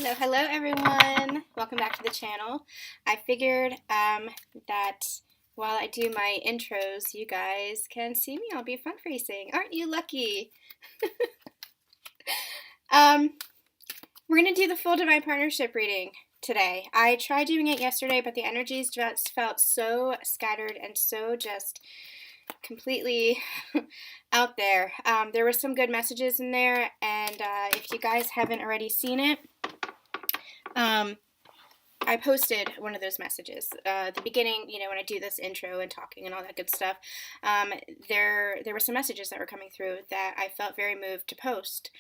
Hello everyone. Welcome back to the channel. I figured that while I do my intros, you guys can see me. I'll be front facing. Aren't you lucky? We're going to do the full Divine Partnership reading today. I tried doing it yesterday, but the energies just felt so scattered and so just completely out there. There were some good messages in there, and if you guys haven't already seen it, I posted one of those messages. The beginning, when I do this intro and talking and all that good stuff, there were some messages that were coming through that I felt very moved to post.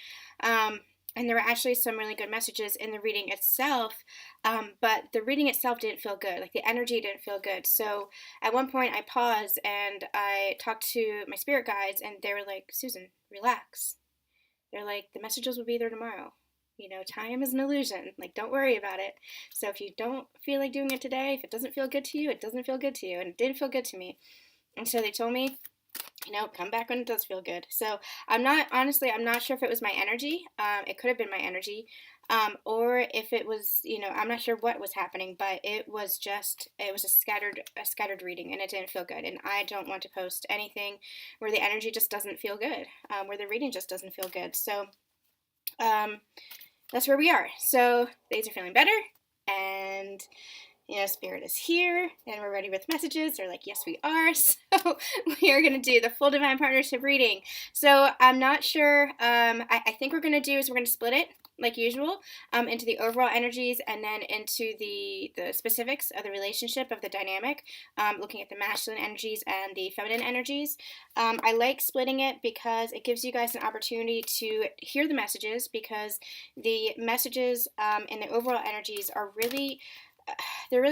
And there were actually some really good messages in the reading itself, but the reading itself didn't feel good. Like, the energy didn't feel good. So at one point I paused and I talked to my spirit guides, and they were like, Susan, relax. They're like, the messages will be there tomorrow. Time is an illusion. Like, don't worry about it. So if you don't feel like doing it today, if it doesn't feel good to you, it doesn't feel good to you. And it didn't feel good to me. And so they told me, come back when it does feel good. So I'm not sure if it was my energy. It could have been my energy. Or if it was, I'm not sure what was happening, but it was a scattered reading, and it didn't feel good. And I don't want to post anything where the energy just doesn't feel good, where the reading just doesn't feel good. So, that's where we are. So things are feeling better, and Spirit is here, and we're ready with messages. They're like, yes, we are. So we are going to do the full Divine Partnership reading. So I'm not sure. I think we're going to do is we're going to split it like usual into the overall energies and then into the specifics of the relationship of the dynamic, looking at the masculine energies and the feminine energies. I like splitting it because it gives you guys an opportunity to hear the messages, because the messages and the overall energies are really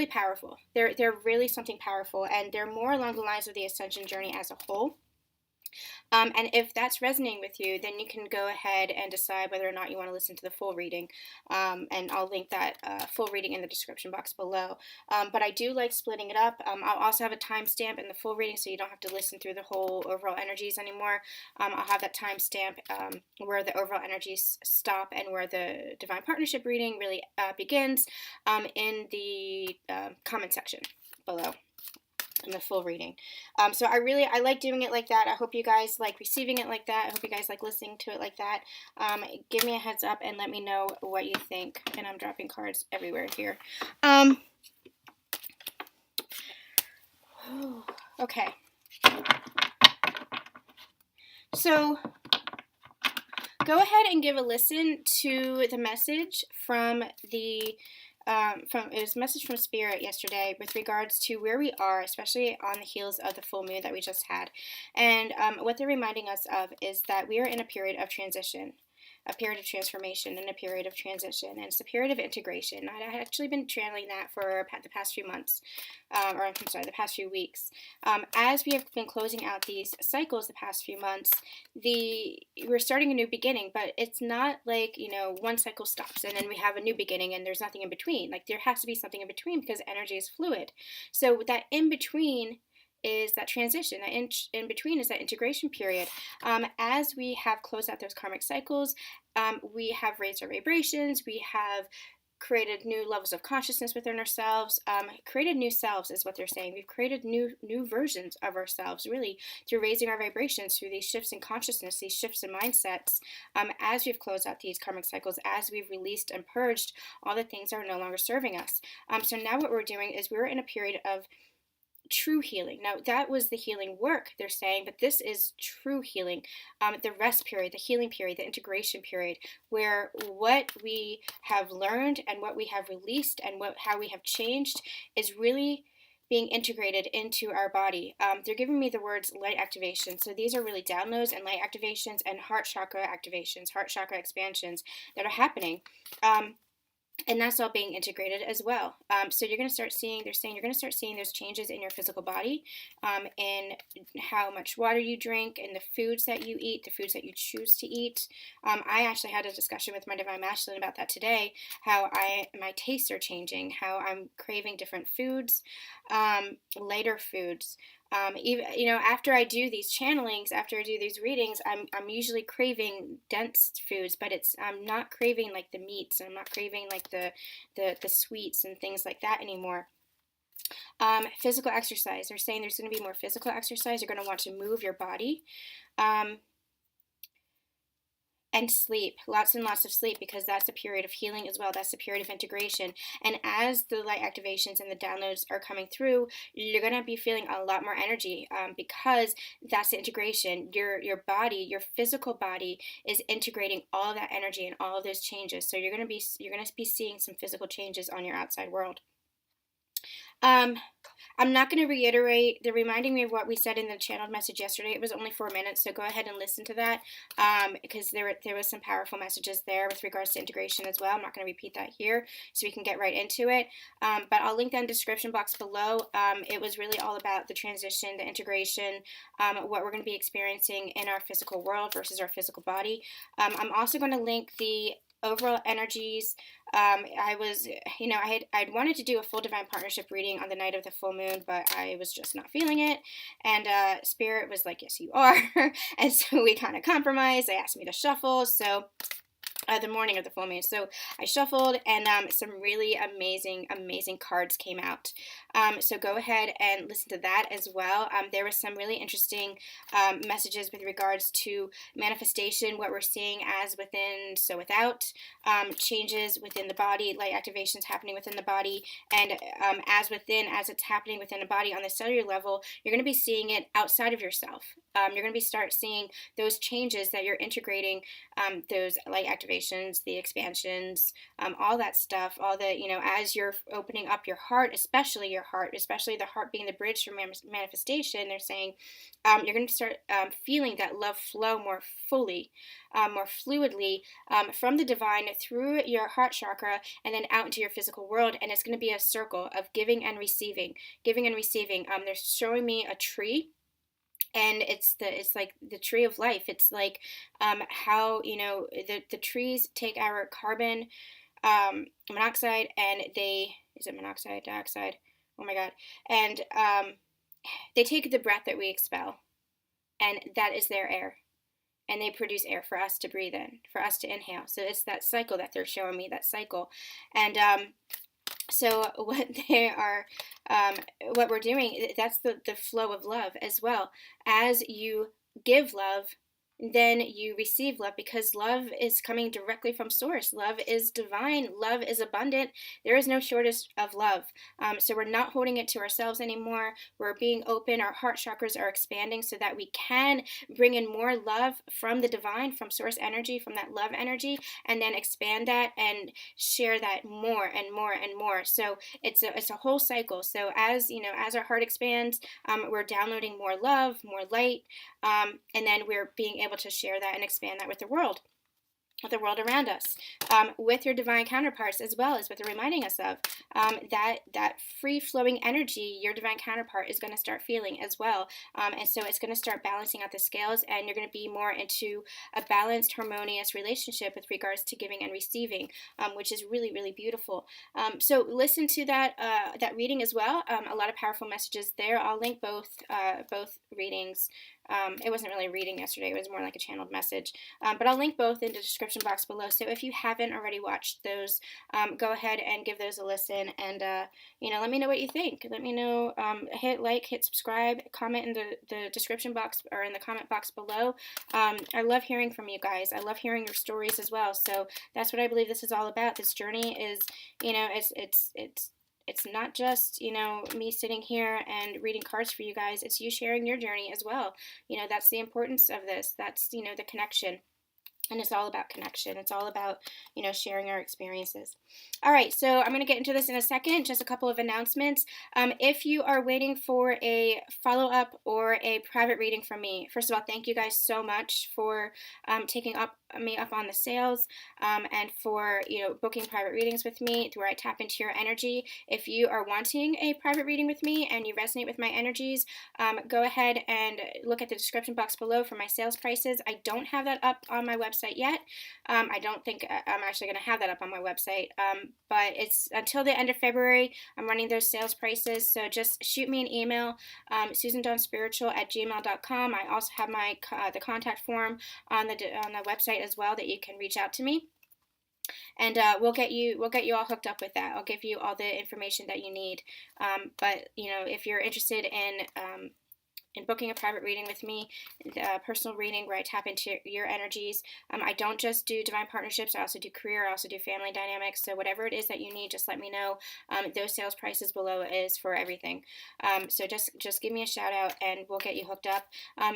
powerful. They're really something powerful, and they're more along the lines of the ascension journey as a whole. And if that's resonating with you, then you can go ahead and decide whether or not you want to listen to the full reading. And I'll link that full reading in the description box below. But I do like splitting it up. I'll also have a timestamp in the full reading, so you don't have to listen through the whole overall energies anymore. I'll have that timestamp where the overall energies stop and where the Divine Partnership reading really begins in the comment section below in the full reading. So I like doing it like that. I hope you guys like receiving it like that. I hope you guys like listening to it like that. Give me a heads up and let me know what you think. And I'm dropping cards everywhere here. Okay. So go ahead and give a listen to the message from it was a message from Spirit yesterday with regards to where we are, especially on the heels of the full moon that we just had. And what they're reminding us of is that we are in a period of transition, a period of transformation, and a period of transition, and it's a period of integration. I've actually been channeling that for the past few months, the past few weeks. As we have been closing out these cycles the past few months, we're starting a new beginning, but it's not like, one cycle stops and then we have a new beginning and there's nothing in between. Like, there has to be something in between, because energy is fluid. So that in between is that transition. That in between is that integration period. As we have closed out those karmic cycles, we have raised our vibrations, we have created new levels of consciousness within ourselves, created new selves is what they're saying. We've created new versions of ourselves, really, through raising our vibrations, through these shifts in consciousness, these shifts in mindsets, as we've closed out these karmic cycles, as we've released and purged all the things that are no longer serving us. So now what we're doing is we're in a period of true healing. Now, that was the healing work, they're saying, but this is true healing. The rest period, the healing period, the integration period, where what we have learned and what we have released and how we have changed is really being integrated into our body. They're giving me the words light activation. So these are really downloads and light activations and heart chakra activations, heart chakra expansions that are happening. And that's all being integrated as well. So you're going to start seeing, they're saying you're going to start seeing those changes in your physical body, in how much water you drink, and the foods that you eat, the foods that you choose to eat. I actually had a discussion with my Divine Masculine about that today, how my tastes are changing, how I'm craving different foods, lighter foods, Even, you know, after I do these channelings, after I do these readings, I'm usually craving dense foods, but I'm not craving like the meats, I'm not craving like the sweets and things like that anymore. Physical exercise. They're saying there's going to be more physical exercise. You're going to want to move your body. And sleep, lots and lots of sleep, because that's a period of healing as well. That's a period of integration. And as the light activations and the downloads are coming through, you're going to be feeling a lot more energy, because that's the integration. Your body, your physical body, is integrating all of that energy and all of those changes. So you're going to be seeing some physical changes on your outside world. I'm not going to reiterate. They're reminding me of what we said in the channeled message yesterday. It was only 4 minutes, so go ahead and listen to that, because there was some powerful messages there with regards to integration as well. I'm not going to repeat that here, so we can get right into it. But I'll link that in the description box below. It was really all about the transition, the integration, what we're going to be experiencing in our physical world versus our physical body. I'm also going to link the overall energies. I'd wanted to do a full divine partnership reading on the night of the full moon, but I was just not feeling it. And Spirit was like, yes, you are. And so we kind of compromised. They asked me to shuffle. So the morning of the full moon. So I shuffled, and some really amazing cards came out. So go ahead and listen to that as well. There was some really interesting messages with regards to manifestation, what we're seeing as within, so without, changes within the body, light activations happening within the body, and as within, as it's happening within the body on the cellular level, you're going to be seeing it outside of yourself. You're going to start seeing those changes that you're integrating, those light activations, the expansions, all that stuff, all the, as you're opening up your heart, especially the heart being the bridge for manifestation. They're saying you're going to start feeling that love flow more fully, more fluidly, from the divine through your heart chakra and then out into your physical world. And it's going to be a circle of giving and receiving. They're showing me a tree. And it's like the tree of life. It's like how the trees take our carbon monoxide, and is it monoxide, dioxide? Oh my God! And they take the breath that we expel, and that is their air, and they produce air for us to breathe in, for us to inhale. So it's that cycle that they're showing me, that cycle, and so what we're doing, that's the flow of love as well. As you give love, then you receive love, because love is coming directly from source. Love is divine. Love is abundant. There is no shortage of love. So we're not holding it to ourselves anymore. We're being open. Our heart chakras are expanding so that we can bring in more love from the divine, from source energy, from that love energy, and then expand that and share that more and more and more. So it's a whole cycle. So as our heart expands, we're downloading more love, more light, and then we're being able to share that and expand that with the world around us, with your divine counterparts, as well as what they're reminding us of, that free-flowing energy your divine counterpart is going to start feeling as well, and so it's going to start balancing out the scales, and you're going to be more into a balanced, harmonious relationship with regards to giving and receiving, which is really, really beautiful. So listen to that reading as well. A lot of powerful messages there. I'll link both readings. It wasn't really a reading yesterday. It was more like a channeled message. But I'll link both in the description box below. So if you haven't already watched those, go ahead and give those a listen. And, let me know what you think. Let me know. Hit like, hit subscribe, comment in the description box or in the comment box below. I love hearing from you guys. I love hearing your stories as well. So that's what I believe this is all about. This journey is, it's not just, me sitting here and reading cards for you guys. It's you sharing your journey as well. That's the importance of this. That's, the connection. And it's all about connection. It's all about, sharing our experiences. All right, so I'm going to get into this in a second. Just a couple of announcements. If you are waiting for a follow-up or a private reading from me, first of all, thank you guys so much for taking me up on the sales, and for booking private readings with me, where I tap into your energy. If you are wanting a private reading with me and you resonate with my energies, go ahead and look at the description box below for my sales prices. I don't have that up on my website website yet. I don't think I'm actually going to have that up on my website, but it's until the end of February. I'm running those sales prices, so just shoot me an email, susandonspiritual@gmail.com. I also have my the contact form on the website as well that you can reach out to me. And we'll get you all hooked up with that. I'll give you all the information that you need. But if you're interested in booking a private reading with me, a personal reading where I tap into your energies. I don't just do divine partnerships. I also do career. I also do family dynamics. So whatever it is that you need, just let me know. Those sales prices below is for everything. So just give me a shout out and we'll get you hooked up.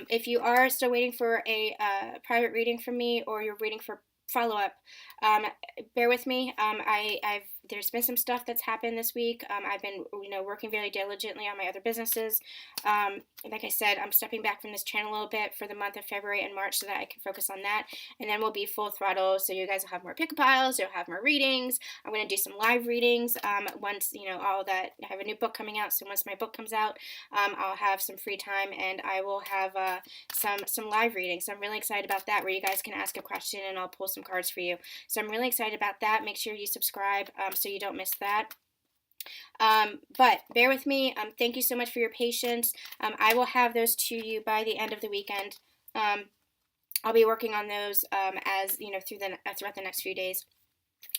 If you are still waiting for a private reading from me, or you're waiting for follow-up, bear with me. There's been some stuff that's happened this week. I've been working very diligently on my other businesses. Like I said, I'm stepping back from this channel a little bit for the month of February and March so that I can focus on that, and then we'll be full throttle, so you guys will have more pick-a-piles, you'll have more readings. I'm going to do some live readings once all that. I have a new book coming out, so once my book comes out, I'll have some free time and I will have some live readings. So I'm really excited about that, where you guys can ask a question and I'll pull some cards for you. So I'm really excited about that. Make sure you subscribe so you don't miss that. But bear with me. Thank you so much for your patience. I will have those to you by the end of the weekend. I'll be working on those throughout the next few days.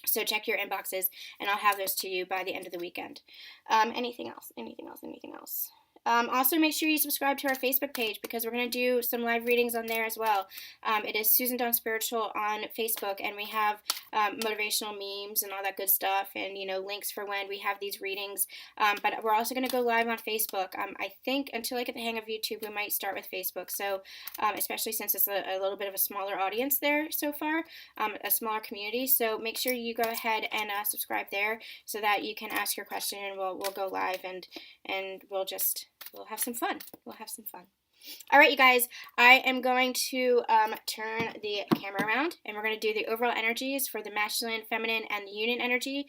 So check your inboxes and I'll have those to you by the end of the weekend. Anything else? Also, make sure you subscribe to our Facebook page, because we're going to do some live readings on there as well. It is Susan Dawn Spiritual on Facebook, and we have motivational memes and all that good stuff, and links for when we have these readings. But we're also going to go live on Facebook. I think until I get the hang of YouTube, we might start with Facebook. So especially since it's a little bit of a smaller audience there so far, a smaller community. So make sure you go ahead and subscribe there so that you can ask your question, and we'll go live and we'll have some fun. All right, you guys, I am going to turn the camera around, and we're going to do the overall energies for the masculine, feminine, and the union energy.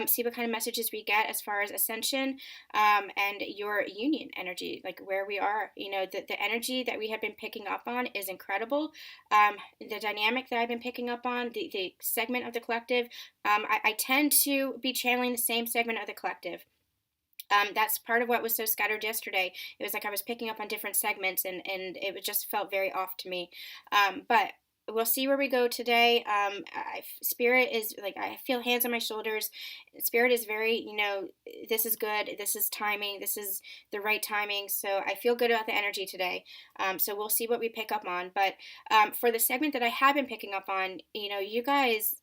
See what kind of messages we get as far as ascension and your union energy, like where we are. The energy that we have been picking up on is incredible. The dynamic that I've been picking up on, the segment of the collective, I tend to be channeling the same segment of the collective. That's part of what was so scattered yesterday. It was like I was picking up on different segments, and it just felt very off to me. But we'll see where we go today. Spirit is like, I feel hands on my shoulders. Spirit is very, this is good. This is timing. This is the right timing. So I feel good about the energy today. So we'll see what we pick up on. But for the segment that I have been picking up on, you guys,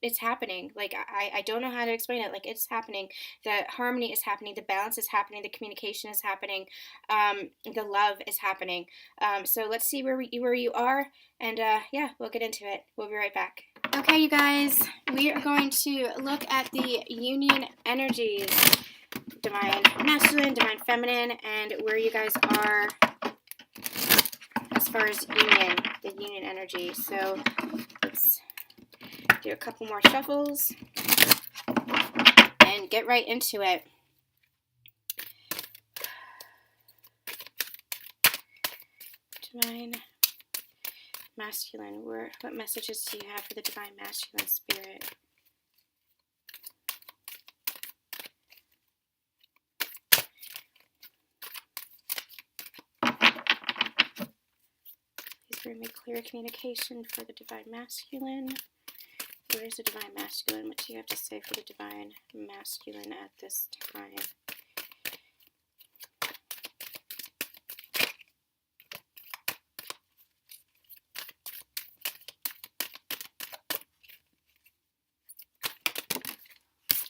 it's happening. Like, I don't know how to explain it. Like, it's happening. The harmony is happening. The balance is happening. The communication is happening. The love is happening. So let's see where you are. And yeah, we'll get into it. We'll be right back. Okay, you guys, we are going to look at the union energies. Divine masculine, divine feminine, and where you guys are as far as the union energy. So let's do a couple more shuffles and get right into it. Divine masculine, what messages do you have for the divine masculine spirit? Please bring me clear communication for the divine masculine. Where's the divine masculine? What do you have to say for the divine masculine at this time?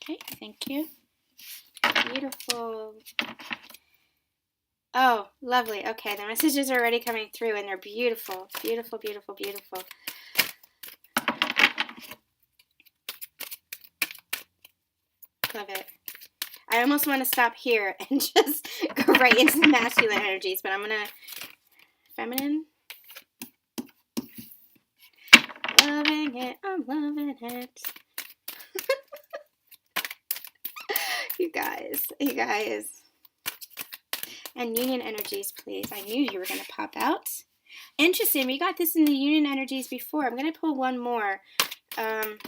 Okay, thank you. Beautiful. Oh, lovely. Okay, the messages are already coming through, and they're beautiful. Beautiful, beautiful, beautiful. Love it. I almost want to stop here and just go right into the masculine energies, but I'm going to... Feminine. Loving it. I'm loving it. You guys. And union energies, please. I knew you were going to pop out. Interesting. We got this in the union energies before. I'm going to pull one more. I'm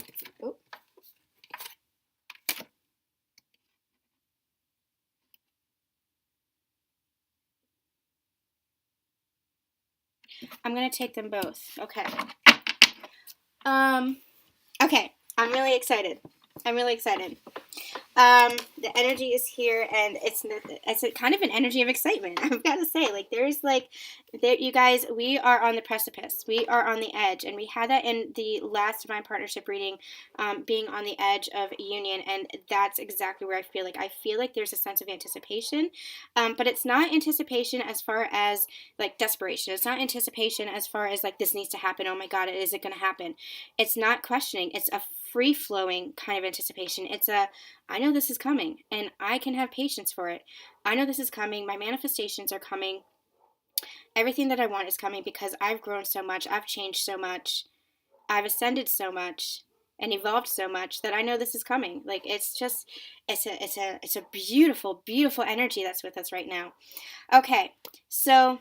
going to take them both. Okay. Okay. I'm really excited. The energy is here, and it's a kind of an energy of excitement. I've got to say, like, you guys, we are on the precipice. We are on the edge, and we had that in the last Divine Partnership reading, being on the edge of union, and that's exactly where I feel like. I feel like there's a sense of anticipation, but it's not anticipation as far as, like, desperation. It's not anticipation as far as, like, this needs to happen. Oh my God, is it going to happen? It's not questioning. It's a free-flowing kind of anticipation. It's I know this is coming, and I can have patience for it. I know this is coming. My manifestations are coming. Everything that I want is coming because I've grown so much. I've changed so much. I've ascended so much and evolved so much that I know this is coming. Like, it's a beautiful, beautiful energy that's with us right now. Okay, so,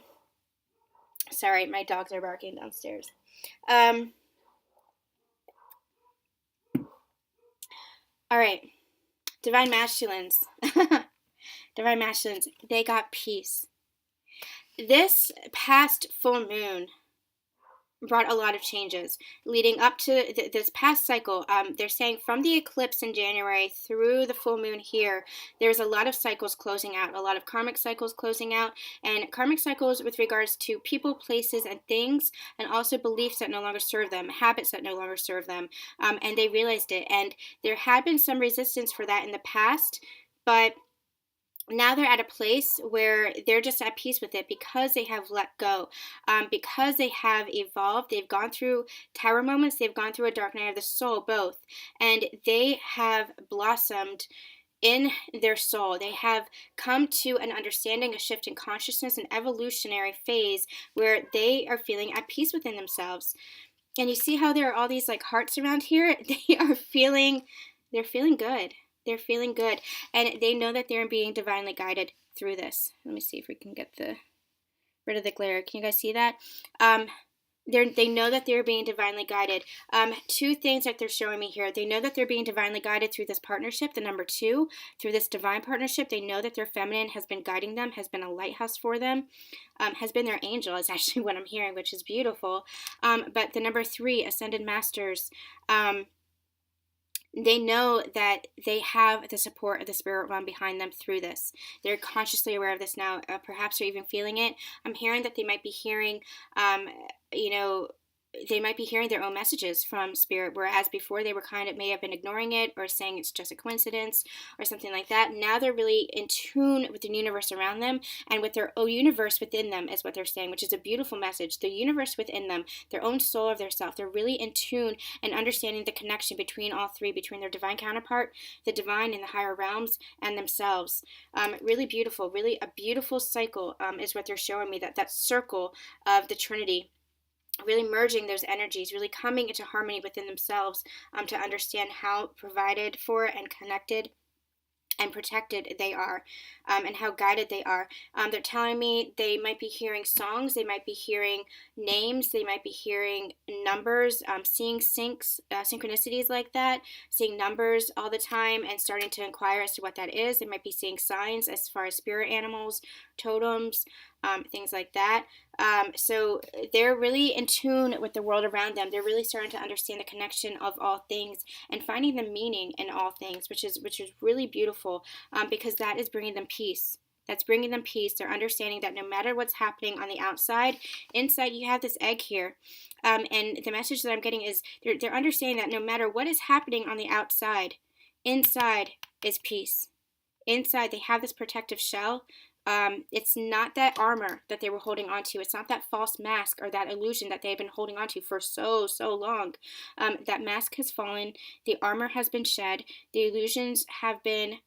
sorry, my dogs are barking downstairs. All right, Divine Masculines. Divine Masculines, they got peace. This past full moon brought a lot of changes leading up to this past cycle. They're saying from the eclipse in January through the full moon here, there's a lot of cycles closing out, a lot of karmic cycles closing out, and karmic cycles with regards to people, places, and things, and also beliefs that no longer serve them, habits that no longer serve them, and they realized it. And there had been some resistance for that in the past, but now they're at a place where they're just at peace with it because they have let go, because they have evolved. They've gone through tower moments, they've gone through a dark night of the soul, both, and they have blossomed in their soul. They have come to an understanding, a shift in consciousness, an evolutionary phase where they are feeling at peace within themselves. And you see how there are all these like hearts around here? They're feeling good. They're feeling good, and they know that they're being divinely guided through this. Let me see if we can get rid of the glare. Can you guys see that? They know that they're being divinely guided. Two things that they're showing me here. They know that they're being divinely guided through this partnership, the number 2, through this divine partnership. They know that their feminine has been guiding them, has been a lighthouse for them, has been their angel, is actually what I'm hearing, which is beautiful. But the number 3, ascended masters, they know that they have the support of the spirit realm behind them through this. They're consciously aware of this now. Perhaps they're even feeling it. I'm hearing that they might be hearing, they might be hearing their own messages from spirit, whereas before they were may have been ignoring it or saying it's just a coincidence or something like that. Now they're really in tune with the universe around them and with their own universe within them, is what they're saying, which is a beautiful message. The universe within them, their own soul of their self, they're really in tune and understanding the connection between all three, between their divine counterpart, the divine in the higher realms, and themselves. Really beautiful, really a beautiful cycle is what they're showing me, that circle of the Trinity, really merging those energies, really coming into harmony within themselves, to understand how provided for and connected and protected they are, and how guided they are. They're telling me they might be hearing songs, they might be hearing names, they might be hearing numbers, seeing synchronicities like that, seeing numbers all the time and starting to inquire as to what that is. They might be seeing signs as far as spirit animals, totems, things like that. So they're really in tune with the world around them. They're really starting to understand the connection of all things and finding the meaning in all things, which is really beautiful, because that is bringing them peace. That's bringing them peace. They're understanding that no matter what's happening on the outside, inside you have this egg here. And the message that I'm getting is they're understanding that no matter what is happening on the outside, inside is peace. Inside they have this protective shell. It's not that armor that they were holding on to. It's not that false mask or that illusion that they've been holding on to for so long. That mask has fallen. The armor has been shed. The illusions have been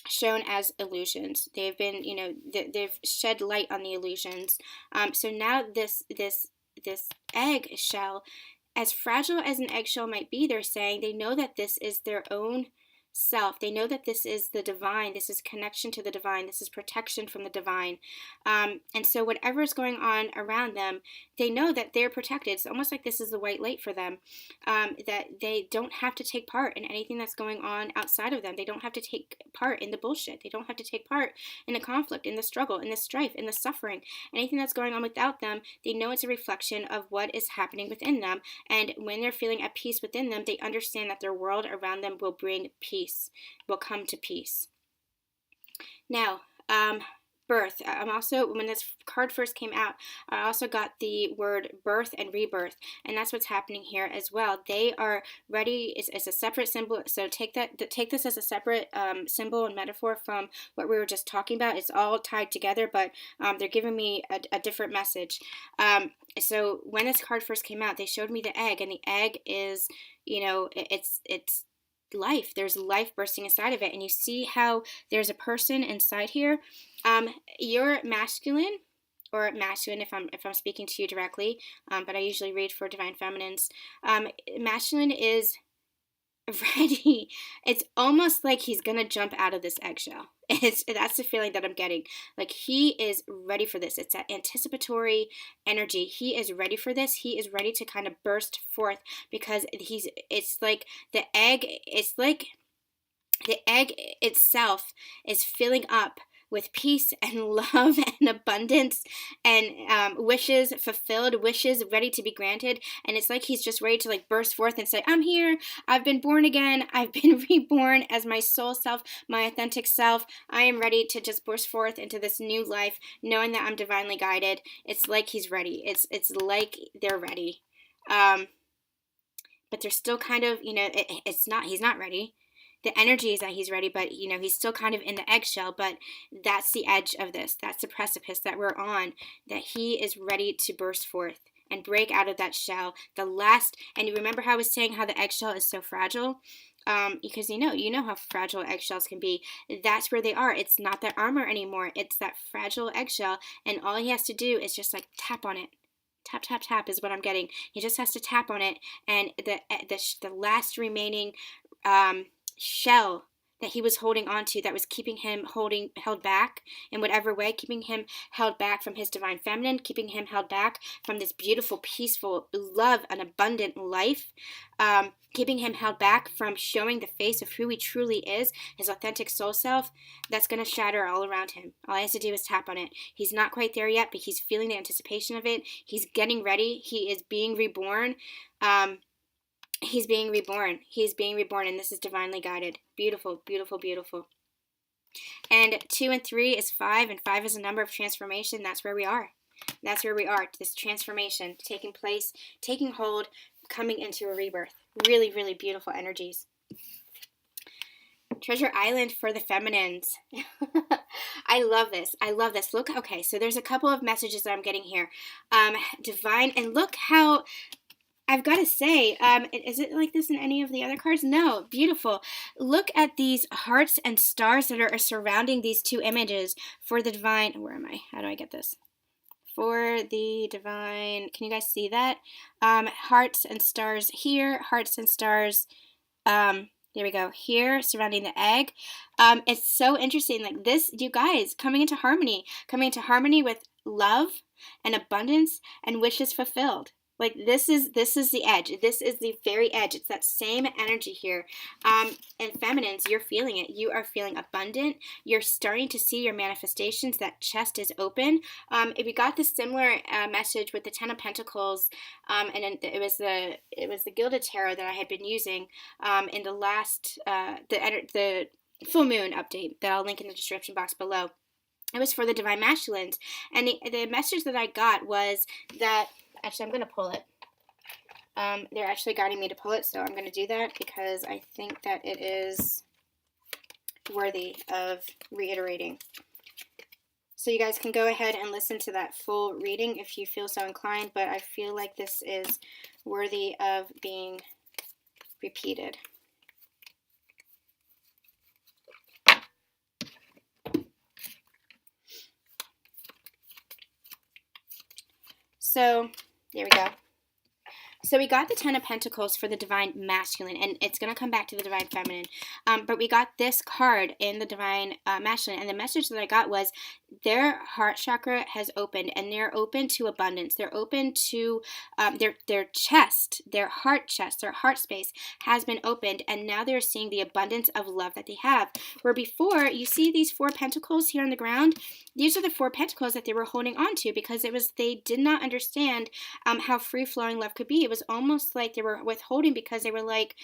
shown as illusions. They've been, they've shed light on the illusions. So now this egg shell, as fragile as an eggshell might be, they're saying they know that this is their own self. They know that this is the divine. This is connection to the divine. This is protection from the divine. And so whatever is going on around them, they know that they're protected. It's almost like this is the white light for them, that they don't have to take part in anything that's going on outside of them. They don't have to take part in the bullshit. They don't have to take part in the conflict, in the struggle, in the strife, in the suffering. Anything that's going on without them, they know it's a reflection of what is happening within them. And when they're feeling at peace within them, they understand that their world around them will bring peace, will come to peace. Now, birth. I'm also, when this card first came out, I also got the word birth and rebirth, and that's what's happening here as well. They are ready. It's a separate symbol, so take this as a separate symbol and metaphor from what we were just talking about. It's all tied together, but they're giving me a different message. So when this card first came out, they showed me the egg, and the egg is, it's life. There's life bursting inside of it, and you see how there's a person inside here. You're masculine, or masculine if I'm speaking to you directly, but I usually read for divine feminines. Masculine is ready. It's almost like he's gonna jump out of this eggshell. That's the feeling that I'm getting. Like he is ready for this. It's that anticipatory energy. He is ready for this. He is ready to kind of burst forth, because it's like the egg itself is filling up with peace and love and abundance and wishes fulfilled, wishes ready to be granted. And it's like he's just ready to like burst forth and say, I'm here. I've been born again. I've been reborn as my soul self, my authentic self. I am ready to just burst forth into this new life, knowing that I'm divinely guided. It's like he's ready. It's like they're ready. But they're still kind of, he's not ready. The energy is that he's ready, but, he's still kind of in the eggshell, but that's the edge of this. That's the precipice that we're on, that he is ready to burst forth and break out of that shell. And you remember how I was saying how the eggshell is so fragile? Because you know how fragile eggshells can be. That's where they are. It's not that armor anymore. It's that fragile eggshell, and all he has to do is just like tap on it. Tap, tap, tap is what I'm getting. He just has to tap on it, and the last remaining shell that he was holding on to, that was keeping him held back in whatever way, keeping him held back from his divine feminine, keeping him held back from this beautiful, peaceful, love and abundant life, keeping him held back from showing the face of who he truly is, his authentic soul self. That's going to shatter all around him. All he has to do is tap on it. He's not quite there yet, but he's feeling the anticipation of it. He's getting ready. He is being reborn. He's being reborn. He's being reborn, and this is divinely guided. Beautiful, beautiful, beautiful. And 2 and 3 is 5, and 5 is a number of transformation. That's where we are. That's where we are. This transformation taking place, taking hold, coming into a rebirth. Really, really beautiful energies. Treasure Island for the feminines. I love this. I love this. Look, okay, so there's a couple of messages that I'm getting here. Divine, and look how... I've got to say, is it like this in any of the other cards? No. Beautiful. Look at these hearts and stars that are surrounding these two images for the divine. Where am I? How do I get this? For the divine. Can you guys see that? Hearts and stars here. Hearts and stars. There we go. Here, surrounding the egg. It's so interesting. Like this, you guys, coming into harmony with love and abundance and wishes fulfilled. Like this is the edge. This is the very edge. It's that same energy here. And feminines, you're feeling it. You are feeling abundant. You're starting to see your manifestations. That chest is open. If you got this similar message with the 10 of Pentacles, and then it was the Gilded Tarot that I had been using in the last the full moon update that I'll link in the description box below. It was for the Divine Masculines, and the message that I got was that. Actually, I'm going to pull it. They're actually guiding me to pull it, so I'm going to do that because I think that it is worthy of reiterating. So you guys can go ahead and listen to that full reading if you feel so inclined, but I feel like this is worthy of being repeated. So... there we go. So we got the Ten of Pentacles for the Divine Masculine, and it's going to come back to the Divine Feminine. But we got this card in the Divine Masculine, and the message that I got was their heart chakra has opened, and they're open to abundance. They're open to their chest, their heart chest, their heart space has been opened, and now they're seeing the abundance of love that they have. Where before, you see these 4 pentacles here on the ground? These are the 4 pentacles that they were holding on to because they did not understand how free-flowing love could be. It was almost like they were withholding because they were like,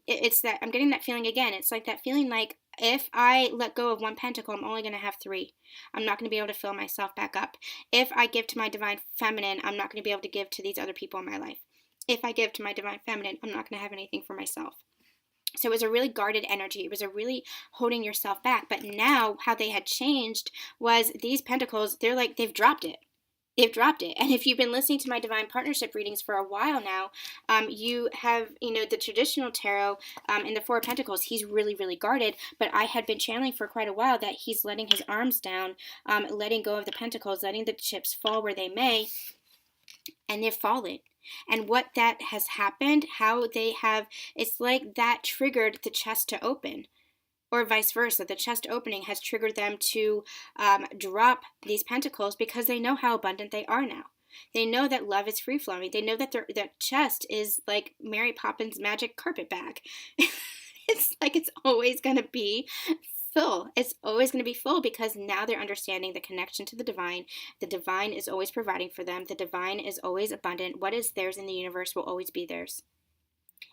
it's that, I'm getting that feeling again. It's like that feeling like, if I let go of 1 pentacle, I'm only going to have 3. I'm not going to be able to fill myself back up. If I give to my Divine Feminine, I'm not going to be able to give to these other people in my life. If I give to my Divine Feminine, I'm not going to have anything for myself. So it was a really guarded energy. It was a really holding yourself back. But now how they had changed was these pentacles, they're like, they've dropped it. They've dropped it. And if you've been listening to my Divine Partnership readings for a while now, you have, the traditional tarot in the 4 of Pentacles, he's really, really guarded. But I had been channeling for quite a while that he's letting his arms down, letting go of the pentacles, letting the chips fall where they may, and they've fallen. And what that has happened, how they have, it's like that triggered the chest to open. Or vice versa, the chest opening has triggered them to drop these pentacles because they know how abundant they are now. They know that love is free-flowing. They know that their chest is like Mary Poppins' magic carpet bag. It's like it's always going to be full. It's always going to be full because now they're understanding the connection to the divine. The divine is always providing for them. The divine is always abundant. What is theirs in the universe will always be theirs.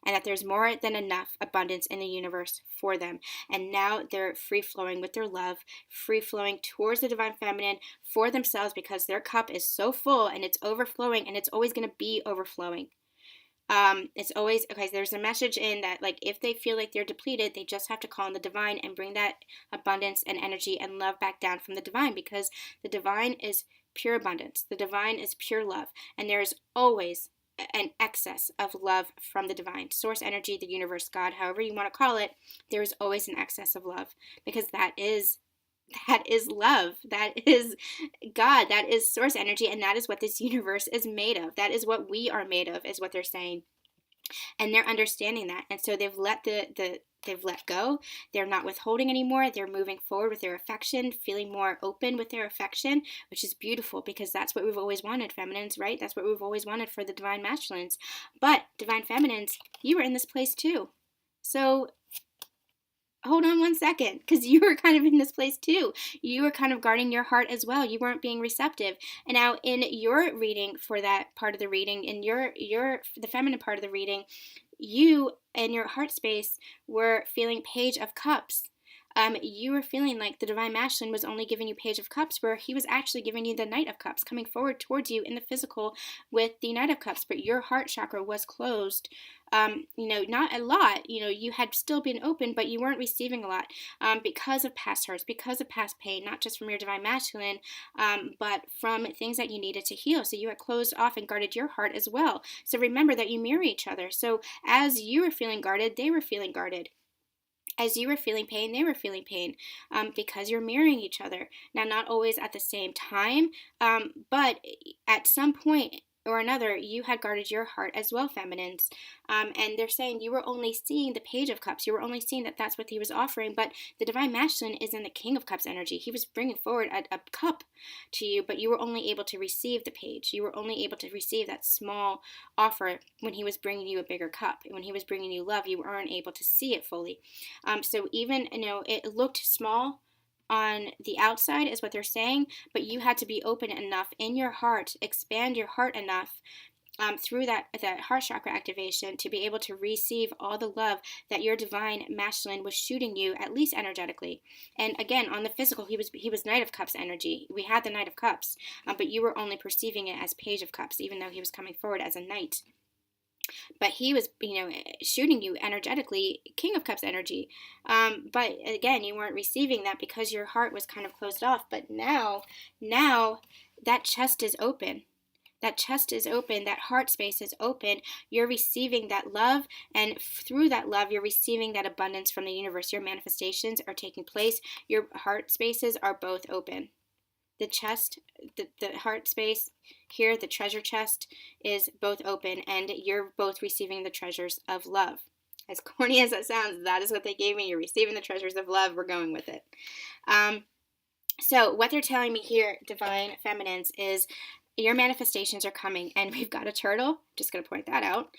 And that there's more than enough abundance in the universe for them. And now they're free-flowing with their love, free-flowing towards the Divine Feminine for themselves because their cup is so full and it's overflowing and it's always going to be overflowing. It's always, okay, there's a message in that, like, if they feel like they're depleted, they just have to call on the divine and bring that abundance and energy and love back down from the divine because the divine is pure abundance. The divine is pure love. And there is always an excess of love from the divine source energy, the universe, God, however you want to call it. There is always an excess of love because that is love. That is God. That is source energy. And that is what this universe is made of. That is what we are made of, is what they're saying. And they're understanding that. And so they've let they've let go. They're not withholding anymore. They're moving forward with their affection, feeling more open with their affection, which is beautiful because that's what we've always wanted, feminines, right? That's what we've always wanted for the divine masculines. But divine feminines, you were in this place too. So hold on 1 second, because you were kind of in this place too. You were kind of guarding your heart as well. You weren't being receptive. And now in your reading, for that part of the reading, in the feminine part of the reading, you and your heart space were feeling Page of Cups. You were feeling like the divine masculine was only giving you Page of Cups, where he was actually giving you the Knight of Cups, coming forward towards you in the physical with the Knight of Cups, but your heart chakra was closed. Not a lot. You had still been open, but you weren't receiving a lot because of past hurts, because of past pain, not just from your divine masculine, but from things that you needed to heal. So you had closed off and guarded your heart as well. So remember that you mirror each other. So as you were feeling guarded, they were feeling guarded. As you were feeling pain, they were feeling pain because you're mirroring each other. Now, not always at the same time, but at some point or another, you had guarded your heart as well, feminines. And they're saying you were only seeing the Page of Cups. You were only seeing that that's what he was offering. But the divine masculine is in the King of Cups energy. He was bringing forward a cup to you, but you were only able to receive the page. You were only able to receive that small offer when he was bringing you a bigger cup. When he was bringing you love, you weren't able to see it fully. So even, it looked small on the outside is what they're saying, but you had to be open enough in your heart, expand your heart enough through that heart chakra activation to be able to receive all the love that your divine masculine was shooting you, at least energetically. And again, on the physical, he was Knight of Cups energy. We had the Knight of Cups, but you were only perceiving it as Page of Cups, even though he was coming forward as a knight. But he was, shooting you energetically, King of Cups energy. But again, you weren't receiving that because your heart was kind of closed off. But now that chest is open. That chest is open. That heart space is open. You're receiving that love. And through that love, you're receiving that abundance from the universe. Your manifestations are taking place. Your heart spaces are both open. the chest, the heart space here, the treasure chest is both open, and you're both receiving the treasures of love. As corny as that sounds, that is what they gave me. You're receiving the treasures of love. We're going with it. So what they're telling me here, Divine Feminines, is your manifestations are coming, and we've got a turtle. Just going to point that out.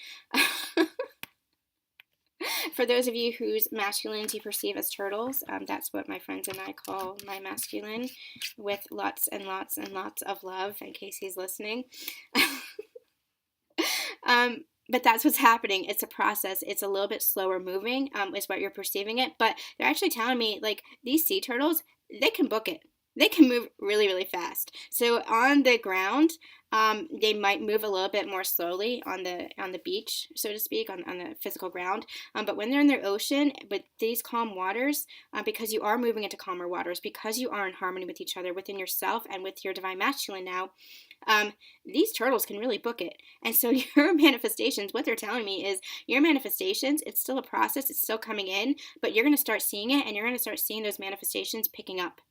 For those of you whose masculines you perceive as turtles, that's what my friends and I call my masculine, with lots and lots and lots of love, in case he's listening. But that's what's happening. It's a process. It's a little bit slower moving, is what you're perceiving it. But they're actually telling me, like, these sea turtles, they can book it. They can move really, really fast. So on the ground, they might move a little bit more slowly on the beach, so to speak, on the physical ground. But when they're in the ocean, with these calm waters, because you are moving into calmer waters, because you are in harmony with each other, within yourself and with your divine masculine now, these turtles can really book it. And so your manifestations, what they're telling me is your manifestations, it's still a process, it's still coming in, but you're going to start seeing it, and you're going to start seeing those manifestations picking up.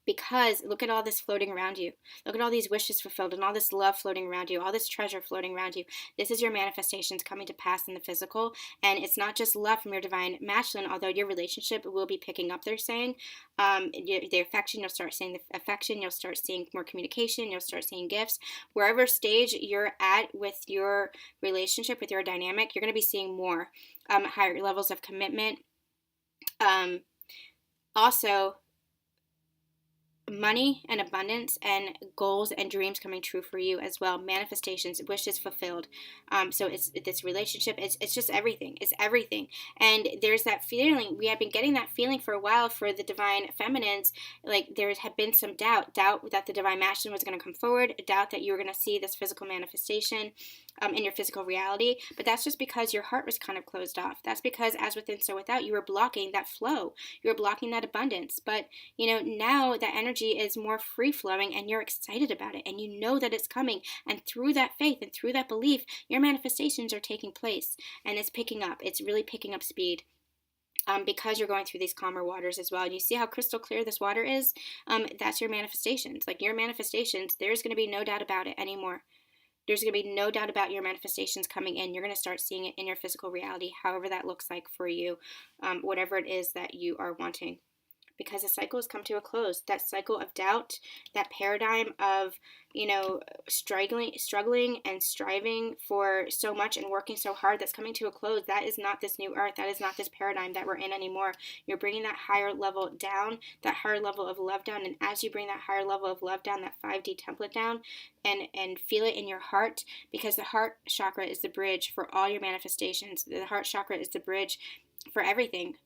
Because look at all this floating around you. Look at all these wishes fulfilled and all this love floating around you, all this treasure floating around you. This is your manifestations coming to pass in the physical. And it's not just love from your divine masculine, although your relationship will be picking up, they're saying. The affection, you'll start seeing the affection, you'll start seeing more communication, you'll start seeing gifts. Wherever stage you're at with your relationship, with your dynamic, you're going to be seeing more higher levels of commitment. Also, money and abundance and goals and dreams coming true for you as well. Manifestations, wishes fulfilled. So it's this relationship. It's just everything. It's everything. And there's that feeling. We had been getting that feeling for a while for the divine feminines. Like there had been some doubt that the divine masculine was going to come forward, doubt that you were going to see this physical manifestation in your physical reality. But that's just because your heart was kind of closed off. That's because as within, so without, you were blocking that flow. You were blocking that abundance. But now that energy is more free flowing, and you're excited about it, and you know that it's coming, and through that faith and through that belief, your manifestations are taking place, and it's picking up. It's really picking up speed. Because you're going through these calmer waters as well. And you see how crystal clear this water is? That's your manifestations. Like your manifestations, there's going to be no doubt about it anymore. There's going to be no doubt about your manifestations coming in. You're going to start seeing it in your physical reality, however that looks like for you, whatever it is that you are wanting. Because the cycle has come to a close. That cycle of doubt, that paradigm of, struggling and striving for so much and working so hard, that's coming to a close. That is not this new earth. That is not this paradigm that we're in anymore. You're bringing that higher level down, that higher level of love down. And as you bring that higher level of love down, that 5D template down, and feel it in your heart, because the heart chakra is the bridge for all your manifestations. The heart chakra is the bridge for everything.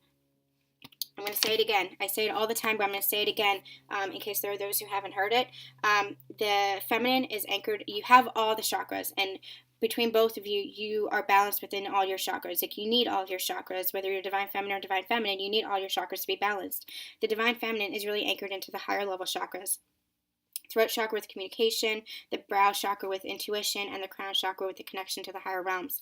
I'm going to say it again. I say it all the time, but I'm going to say it again in case there are those who haven't heard it. The feminine is anchored. You have all the chakras, and between both of you, you are balanced within all your chakras. Like you need all of your chakras, whether you're divine feminine or divine feminine, you need all your chakras to be balanced. The divine feminine is really anchored into the higher level chakras. Throat chakra with communication, the brow chakra with intuition, and the crown chakra with the connection to the higher realms.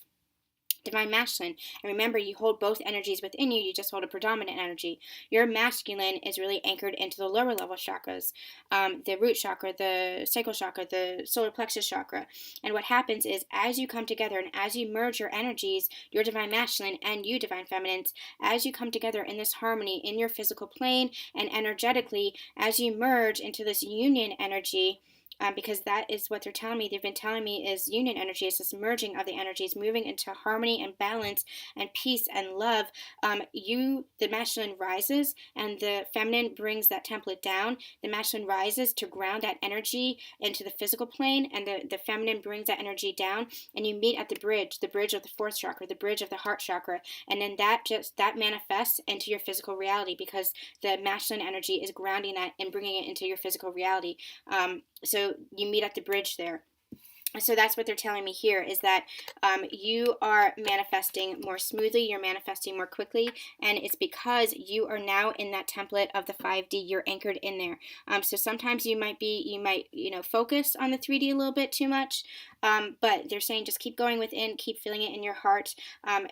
Divine masculine, and remember, you hold both energies within you. You just hold a predominant energy. Your masculine is really anchored into the lower level chakras, the root chakra, the sacral chakra, the solar plexus chakra. And what happens is, as you come together and as you merge your energies, your divine masculine and you divine feminines, as you come together in this harmony in your physical plane and energetically, as you merge into this union energy, because that is what they're telling me. They've been telling me is union energy. It's this merging of the energies, moving into harmony and balance and peace and love. The masculine rises, and the feminine brings that template down. The masculine rises to ground that energy into the physical plane, and the feminine brings that energy down, and you meet at the bridge of the fourth chakra, the bridge of the heart chakra, and then that manifests into your physical reality, because the masculine energy is grounding that and bringing it into your physical reality. So you meet at the bridge there. So that's what they're telling me here, is that you are manifesting more smoothly, you're manifesting more quickly, and it's because you are now in that template of the 5D. You're anchored in there. So sometimes you might focus on the 3D a little bit too much, But they're saying just keep going within, keep feeling it in your heart,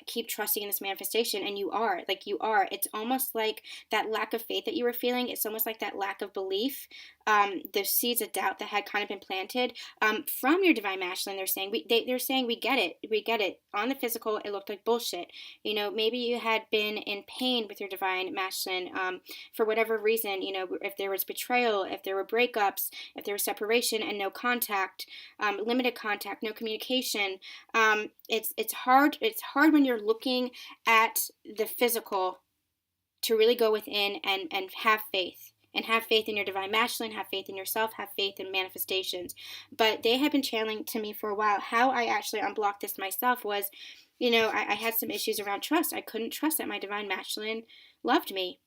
keep trusting in this manifestation. And you are. It's almost like that lack of faith that you were feeling. It's almost like that lack of belief, the seeds of doubt that had kind of been planted from your divine masculine. They're saying we get it. On the physical, it looked like bullshit. Maybe you had been in pain with your divine masculine for whatever reason. If there was betrayal, if there were breakups, if there was separation and no contact, limited contact, no communication. It's hard. It's hard when you're looking at the physical to really go within and have faith. And have faith in your divine masculine, have faith in yourself, have faith in manifestations. But they had been channeling to me for a while. How I actually unblocked this myself was, I had some issues around trust. I couldn't trust that my divine masculine loved me.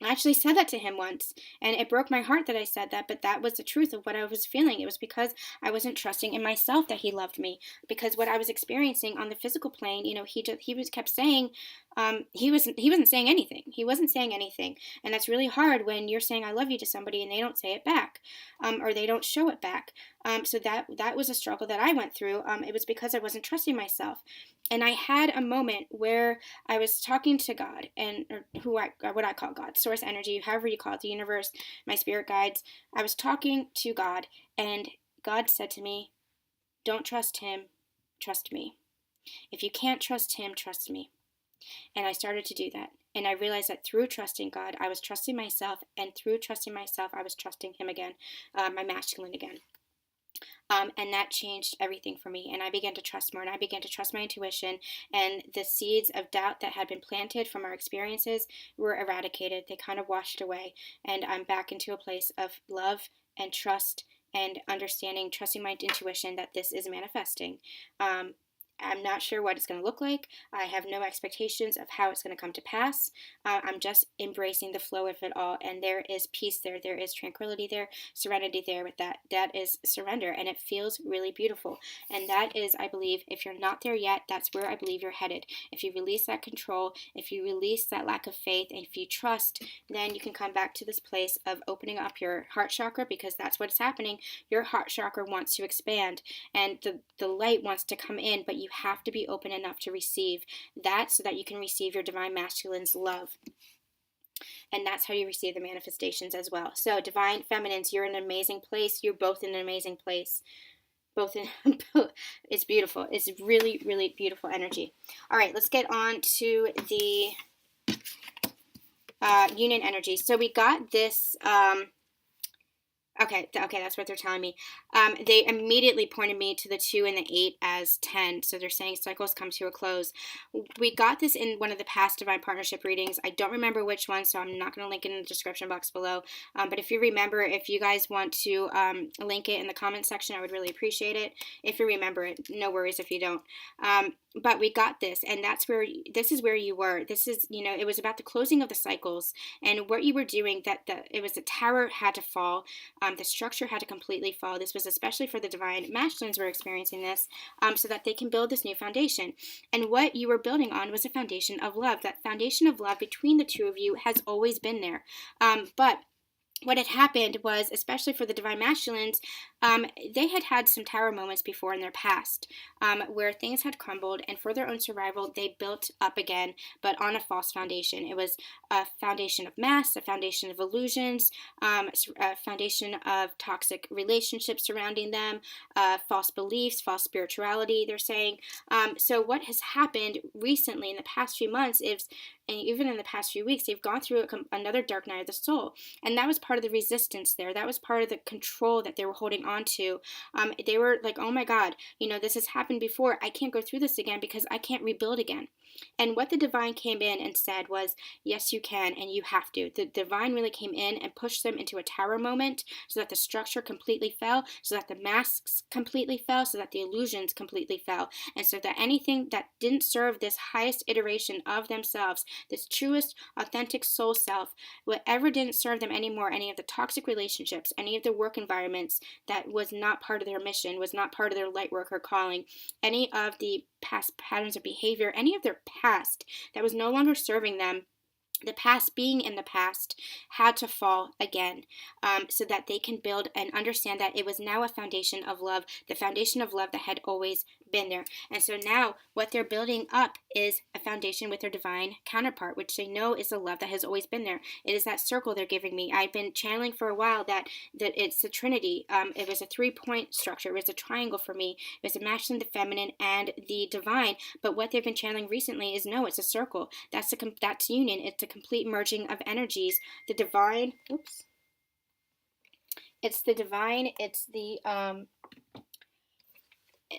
I actually said that to him once, and it broke my heart that I said that, but that was the truth of what I was feeling. It was because I wasn't trusting in myself that he loved me, because what I was experiencing on the physical plane, he was kept saying, he wasn't saying anything. He wasn't saying anything, and that's really hard when you're saying I love you to somebody and they don't say it back, or they don't show it back. So that was a struggle that I went through. It was because I wasn't trusting myself. And I had a moment where I was talking to God, what I call God, source energy, however you call it, the universe, my spirit guides. I was talking to God, and God said to me, "Don't trust him, trust me. If you can't trust him, trust me." And I started to do that. And I realized that through trusting God, I was trusting myself, and through trusting myself, I was trusting him again, my masculine again. And that changed everything for me. And I began to trust more, and I began to trust my intuition. And the seeds of doubt that had been planted from our experiences were eradicated. They kind of washed away. And I'm back into a place of love and trust and understanding, trusting my intuition that this is manifesting. I'm not sure what it's going to look like. I have no expectations of how it's going to come to pass. I'm just embracing the flow of it all, and there is peace there. There is tranquility there, serenity there with that. That is surrender, and it feels really beautiful. And that is, I believe, if you're not there yet, that's where I believe you're headed. If you release that control, if you release that lack of faith, and if you trust, then you can come back to this place of opening up your heart chakra, because that's what's happening. Your heart chakra wants to expand, and the light wants to come in, but you have to be open enough to receive that, so that you can receive your divine masculine's love. And that's how you receive the manifestations as well. So divine feminines, you're in an amazing place. You're both in an amazing place. It's beautiful. It's really, really beautiful energy. All right, let's get on to the union energy. So we got this Okay, that's what they're telling me. They immediately pointed me to the 2 and the 8 as 10. So they're saying cycles come to a close. We got this in one of the past Divine Partnership readings. I don't remember which one, so I'm not going to link it in the description box below. But if you remember, if you guys want to link it in the comment section, I would really appreciate it. If you remember it, no worries if you don't. But we got this, and this is where you were. This is, it was about the closing of the cycles and what you were doing, it was the tower had to fall. The structure had to completely fall. This was especially for the divine masculines were experiencing this, so that they can build this new foundation. And what you were building on was a foundation of love. That foundation of love between the two of you has always been there. But what had happened was, especially for the divine masculines, they had some tower moments before in their past, where things had crumbled, and for their own survival, they built up again, but on a false foundation. It was a foundation of masks, a foundation of illusions, a foundation of toxic relationships surrounding them, false beliefs, false spirituality, they're saying. So what has happened recently in the past few months is, and even in the past few weeks, they've gone through another dark night of the soul. And that was part of the resistance there. That was part of the control that they were holding on to. They were like, oh my God, this has happened before. I can't go through this again because I can't rebuild again. And what the divine came in and said was, yes, you can, and you have to. The divine really came in and pushed them into a tower moment, so that the structure completely fell, so that the masks completely fell, so that the illusions completely fell, and so that anything that didn't serve this highest iteration of themselves, this truest, authentic soul self, whatever didn't serve them anymore, any of the toxic relationships, any of the work environments that was not part of their mission, was not part of their light work or calling, any of the past patterns of behavior, any of their past that was no longer serving them, the past being in the past had to fall again, so that they can build and understand that it was now a foundation of love, the foundation of love that had always been there. And so now what they're building up is a foundation with their divine counterpart, which they know is the love that has always been there. It is that circle they're giving me. I've been channeling for a while that it's the Trinity. It was a 3-point structure. It was a triangle for me. It was the masculine, the feminine, and the divine. But what they've been channeling recently is no, it's a circle. That's union. It's a complete merging of energies. The divine. Oops. It's the divine. It's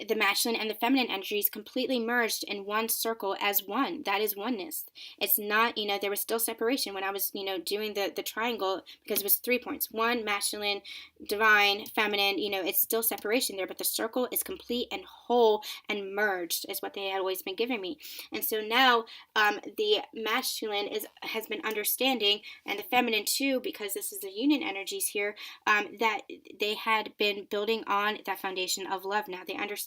the masculine and the feminine energies completely merged in one circle as one. That is oneness. It's not, there was still separation when I was, doing the triangle, because it was 3 points. One, masculine, divine, feminine, it's still separation there, but the circle is complete and whole and merged is what they had always been giving me. And so now the masculine has been understanding, and the feminine too, because this is the union energies here, that they had been building on that foundation of love. Now they understanding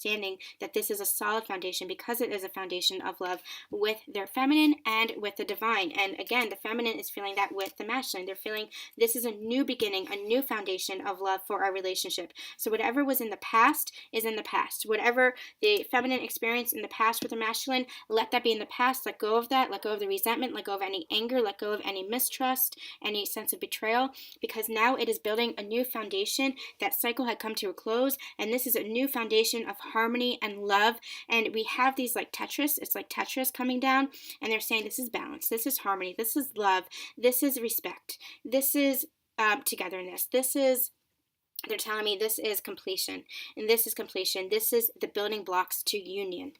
that this is a solid foundation because it is a foundation of love with their feminine and with the divine. And again, the feminine is feeling that with the masculine. They're feeling this is a new beginning, a new foundation of love for our relationship. So whatever was in the past is in the past. Whatever the feminine experienced in the past with the masculine, let that be in the past. Let go of that. Let go of the resentment. Let go of any anger. Let go of any mistrust, any sense of betrayal, because now it is building a new foundation. That cycle had come to a close, and this is a new foundation of harmony and love. And we have these like Tetris. It's like Tetris coming down, and they're saying this is balance, this is harmony, this is love, this is respect, this is togetherness, they're telling me this is completion, and this is completion. This is the building blocks to union.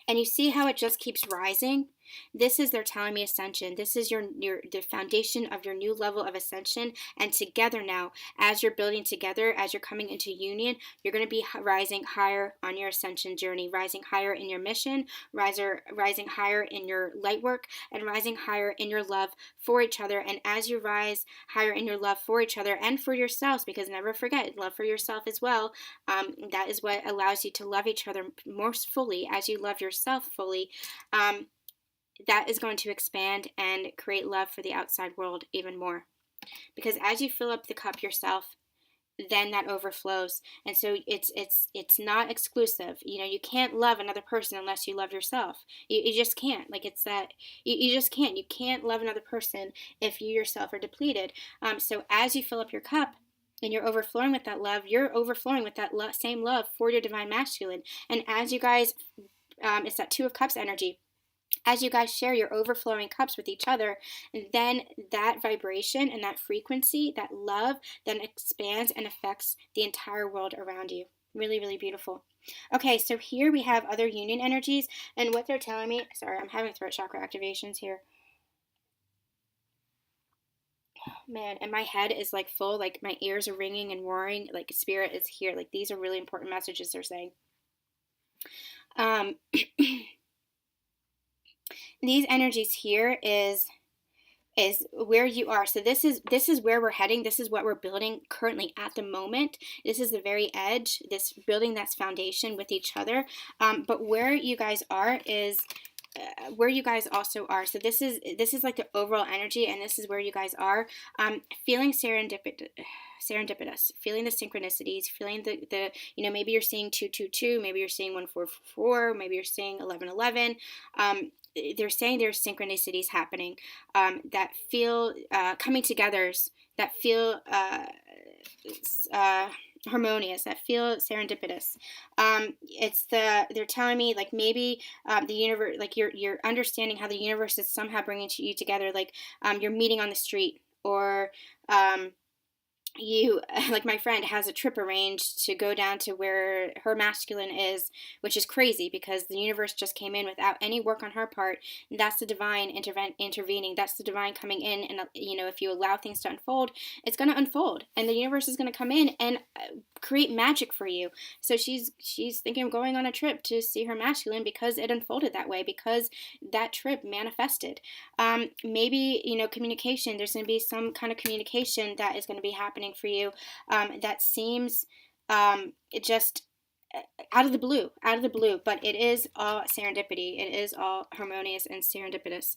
And you see how it just keeps rising? This is, they're telling me, ascension. This is the foundation of your new level of ascension. And together now, as you're building together, as you're coming into union, you're going to be rising higher on your ascension journey, rising higher in your mission, rising higher in your light work, and rising higher in your love for each other. And as you rise higher in your love for each other and for yourselves, because never forget, love for yourself as well, that is what allows you to love each other more fully as you love yourself fully. That is going to expand and create love for the outside world even more. Because as you fill up the cup yourself, then that overflows. And so it's not exclusive. You can't love another person unless you love yourself. You just can't. Like, it's that you just can't. You can't love another person if you yourself are depleted. So as you fill up your cup and you're overflowing with that love, you're overflowing with that same love for your divine masculine. And as you guys, it's that 2 of Cups energy. As you guys share your overflowing cups with each other, then that vibration and that frequency, that love, then expands and affects the entire world around you. Really, really beautiful. Okay, so here we have other union energies, and what they're telling me, sorry, I'm having throat chakra activations here. Man, and my head is like full, like my ears are ringing and roaring, like spirit is here. Like, these are really important messages they're saying. These energies here is where you are. So this is where we're heading. This is what we're building currently at the moment. This is the very edge, this building that's foundation with each other. But where you guys are is where you guys also are. So this is like the overall energy, and this is where you guys are. Feeling serendipitous, feeling the synchronicities, feeling the maybe you're seeing 222, maybe you're seeing 144, maybe you're seeing 1111. They're saying there's synchronicities happening that feel coming together, that feel harmonious, that feel serendipitous. They're telling me, like, maybe the universe, like you're understanding how the universe is somehow bringing you together, like you're meeting on the street, or you, like my friend, has a trip arranged to go down to where her masculine is, which is crazy because the universe just came in without any work on her part. And that's the divine intervening. That's the divine coming in, and if you allow things to unfold, it's going to unfold, and the universe is going to come in and create magic for you. So she's thinking of going on a trip to see her masculine because it unfolded that way, because that trip manifested. Maybe communication. There's going to be some kind of communication that is going to be happening for you that seems just out of the blue, but it is all serendipity. It is all harmonious and serendipitous.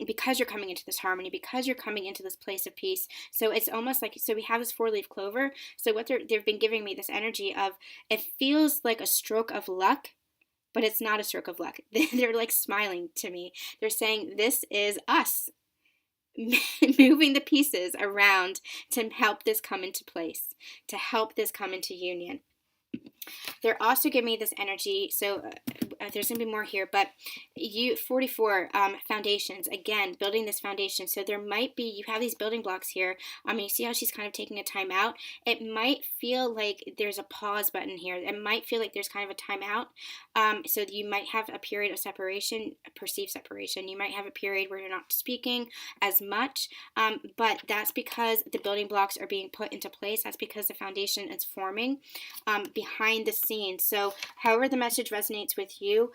Because you're coming into this harmony, because you're coming into this place of peace. So it's almost like, so we have this 4-leaf clover. So what they've been giving me this energy of, it feels like a stroke of luck, but it's not a stroke of luck. They're like smiling to me. They're saying, this is us moving the pieces around to help this come into place, to help this come into union. They're also giving me this energy, so there's going to be more here, but 44 foundations, again, building this foundation. So there might be, you have these building blocks here. You see how she's kind of taking a time out? It might feel like there's a pause button here. It might feel like there's kind of a timeout. So you might have a period of separation, perceived separation. You might have a period where you're not speaking as much, but that's because the building blocks are being put into place. That's because the foundation is forming behind the scenes. So however the message resonates with you,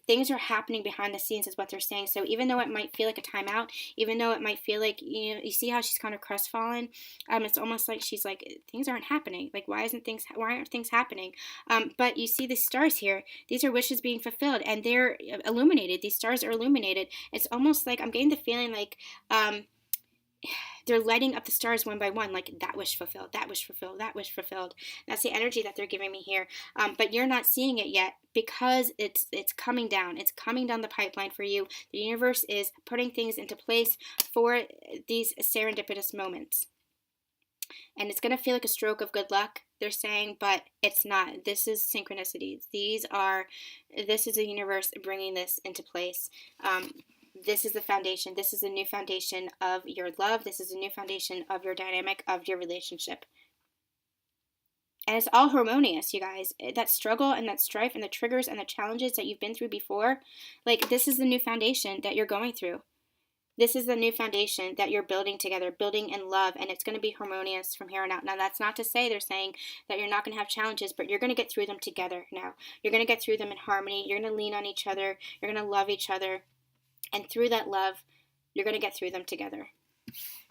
things are happening behind the scenes is what they're saying. So even though it might feel like a timeout, even though it might feel like, you know, you see how she's kind of crestfallen, it's almost like she's like, things aren't happening. Like, why aren't things happening? But you see the stars here. These are wishes being fulfilled, and they're illuminated. These stars are illuminated. It's almost like I'm getting the feeling like they're lighting up the stars one by one, like that wish fulfilled, that wish fulfilled, that wish fulfilled. That's the energy that they're giving me here. But you're not seeing it yet because it's coming down. It's coming down the pipeline for you. The universe is putting things into place for these serendipitous moments. And it's going to feel like a stroke of good luck, they're saying, but it's not. This is synchronicities. This is the universe bringing this into place. This is the foundation. This is a new foundation of your love. This is a new foundation of your dynamic, of your relationship. And it's all harmonious, you guys. That struggle and that strife and the triggers and the challenges that you've been through before, like, this is the new foundation that you're going through. This is the new foundation that you're building together, building in love, and it's going to be harmonious from here on out. Now, that's not to say they're saying that you're not going to have challenges, but you're going to get through them together now. You're going to get through them in harmony. You're going to lean on each other. You're going to love each other. And through that love, you're going to get through them together.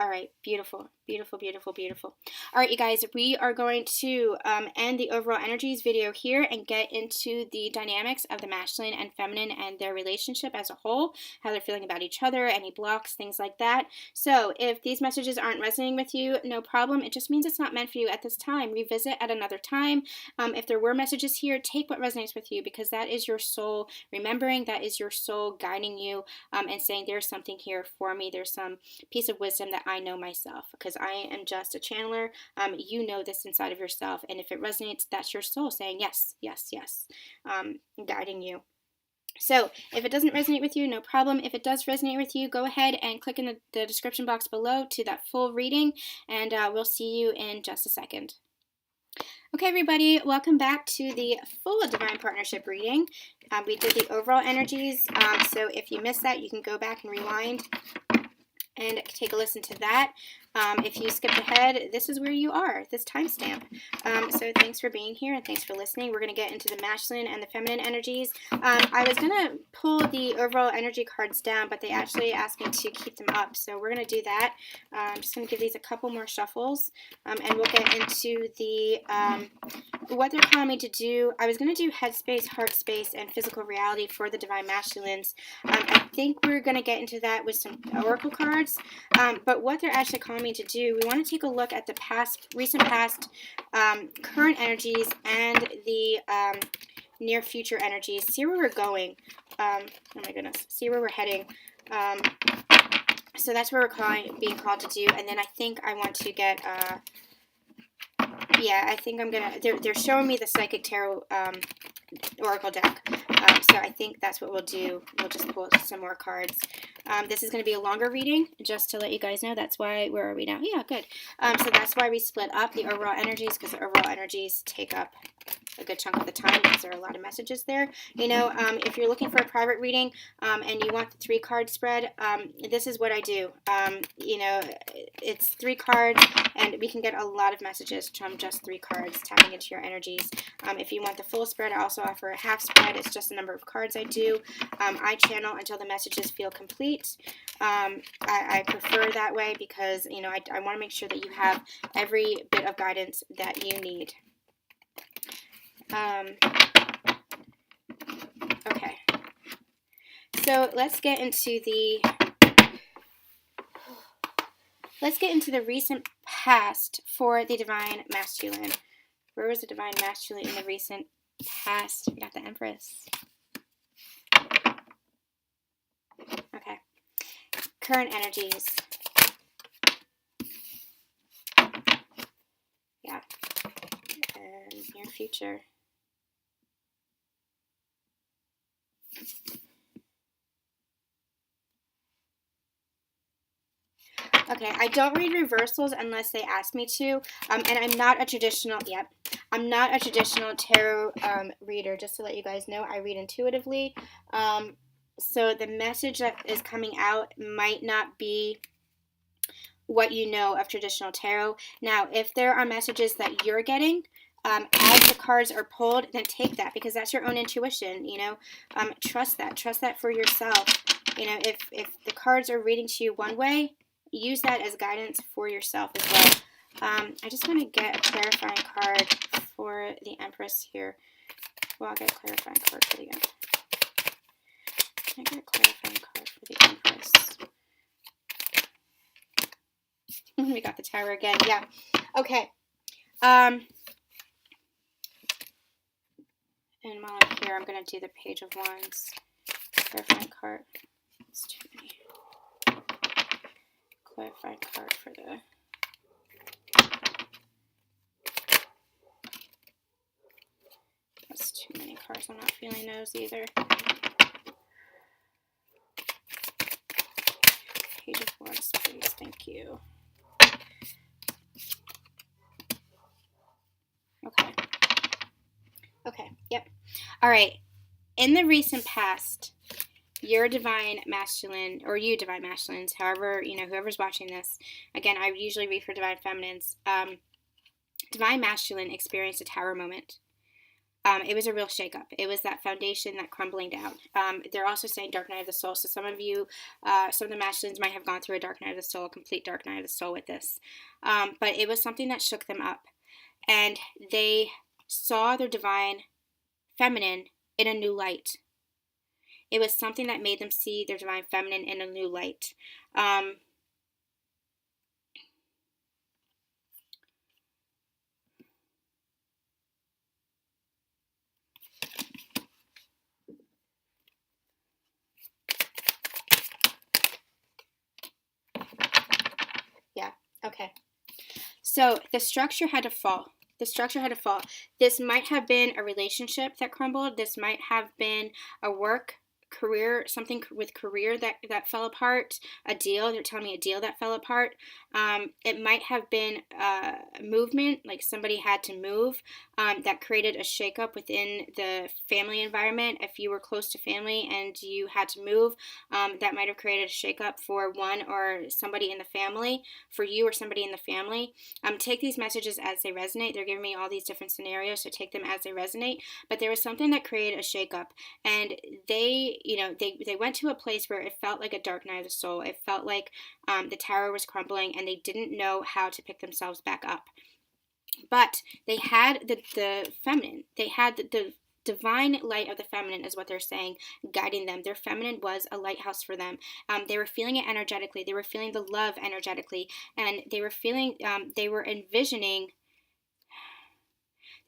All right, beautiful, beautiful, beautiful, beautiful. All right, you guys, we are going to end the overall energies video here and get into the dynamics of the masculine and feminine and their relationship as a whole, how they're feeling about each other, any blocks, things like that. So if these messages aren't resonating with you, no problem. It just means it's not meant for you at this time. Revisit at another time. If there were messages here, take what resonates with you, because that is your soul remembering, that is your soul guiding you and saying, there's something here for me. There's some piece of wisdom that I know myself, because I am just a channeler. You know this inside of yourself, and if it resonates, that's your soul saying yes, yes, yes, guiding you. So if it doesn't resonate with you, no problem. If it does resonate with you, go ahead and click in the description box below to that full reading, and we'll see you in just a second. Okay, everybody, welcome back to the full Divine Partnership reading. We did the overall energies, so if you missed that, you can go back and rewind and take a listen to that. If you skipped ahead, this is where you are, this timestamp. So thanks for being here and thanks for listening. We're going to get into the masculine and the feminine energies. I was going to pull the overall energy cards down, but they actually asked me to keep them up. So we're going to do that. I'm just going to give these a couple more shuffles, and we'll get into the what they're calling me to do. I was going to do headspace, heart space, and physical reality for the divine masculines. I think we're going to get into that with some oracle cards, but what they're actually calling me to do, we want to take a look at the recent past, current energies, and the near future energies. See where we're going. Oh my goodness. See where we're heading. So that's where we're being called to do. And then I think I want to get, yeah, I think I'm gonna. They're showing me the Psychic Tarot Oracle deck. So I think that's what we'll do. We'll just pull some more cards. This is going to be a longer reading, just to let you guys know. That's why, where are we now? Yeah, good. So that's why we split up the overall energies, because the overall energies take up a good chunk of the time, because there are a lot of messages there. You know, if you're looking for a private reading and you want the 3-card spread, this is what I do. You know, it's 3 cards, and we can get a lot of messages from just 3 cards, tapping into your energies. If you want the full spread, I also offer a half spread. It's just the number of cards I do. I channel until the messages feel complete. I prefer that way because, you know, I want to make sure that you have every bit of guidance that you need. Okay. So let's get into the recent past for the Divine Masculine. Where was the Divine Masculine in the recent past? We got the Empress. Okay. Current energies. Yeah. And near future. Okay, I don't read reversals unless they ask me to, and I'm not a traditional, I'm not a traditional tarot reader, just to let you guys know. I read intuitively, so the message that is coming out might not be what you know of traditional tarot. Now, if there are messages that you're getting, as the cards are pulled, then take that, because that's your own intuition, trust that for yourself. If the cards are reading to you one way, use that as guidance for yourself as well. I just want to get a clarifying card for the Empress here. Well, I'll get a clarifying card for the Empress. Can I get a clarifying card for the Empress? We got the Tower again. Yeah. Okay. And while I'm here, I'm going to do the Page of Wands. Clarifying card. It's too many. Clarifying card for the... That's too many cards. I'm not feeling those either. Page of Wands, please. Thank you. Okay. Yep. All right. In the recent past, your Divine Masculine, or you Divine Masculines, however, whoever's watching this, again, I usually read for Divine Feminines, Divine Masculine experienced a Tower moment. It was a real shakeup. It was that foundation, that crumbling down. They're also saying dark night of the soul. So some of you, some of the masculines might have gone through a dark night of the soul, a complete dark night of the soul with this. But it was something that shook them up. And they saw their divine feminine in a new light. It was something that made them see their divine feminine in a new light. Yeah, okay. So the structure had to fall. This might have been a relationship that crumbled. This might have been a work, career, something with career that fell apart. A deal, they're telling me a deal that fell apart. It might have been a movement, like somebody had to move, that created a shakeup within the family environment. If you were close to family and you had to move, that might have created a shakeup for one or somebody in the family, for you or somebody in the family. Take these messages as they resonate. They're giving me all these different scenarios, so take them as they resonate. But there was something that created a shakeup, and they went to a place where it felt like a dark night of the soul. It felt like the tower was crumbling, and they didn't know how to pick themselves back up. But they had the feminine. They had the divine light of the feminine, is what they're saying, guiding them. Their feminine was a lighthouse for them. They were feeling it energetically. They were feeling the love energetically, and they were feeling, they were envisioning.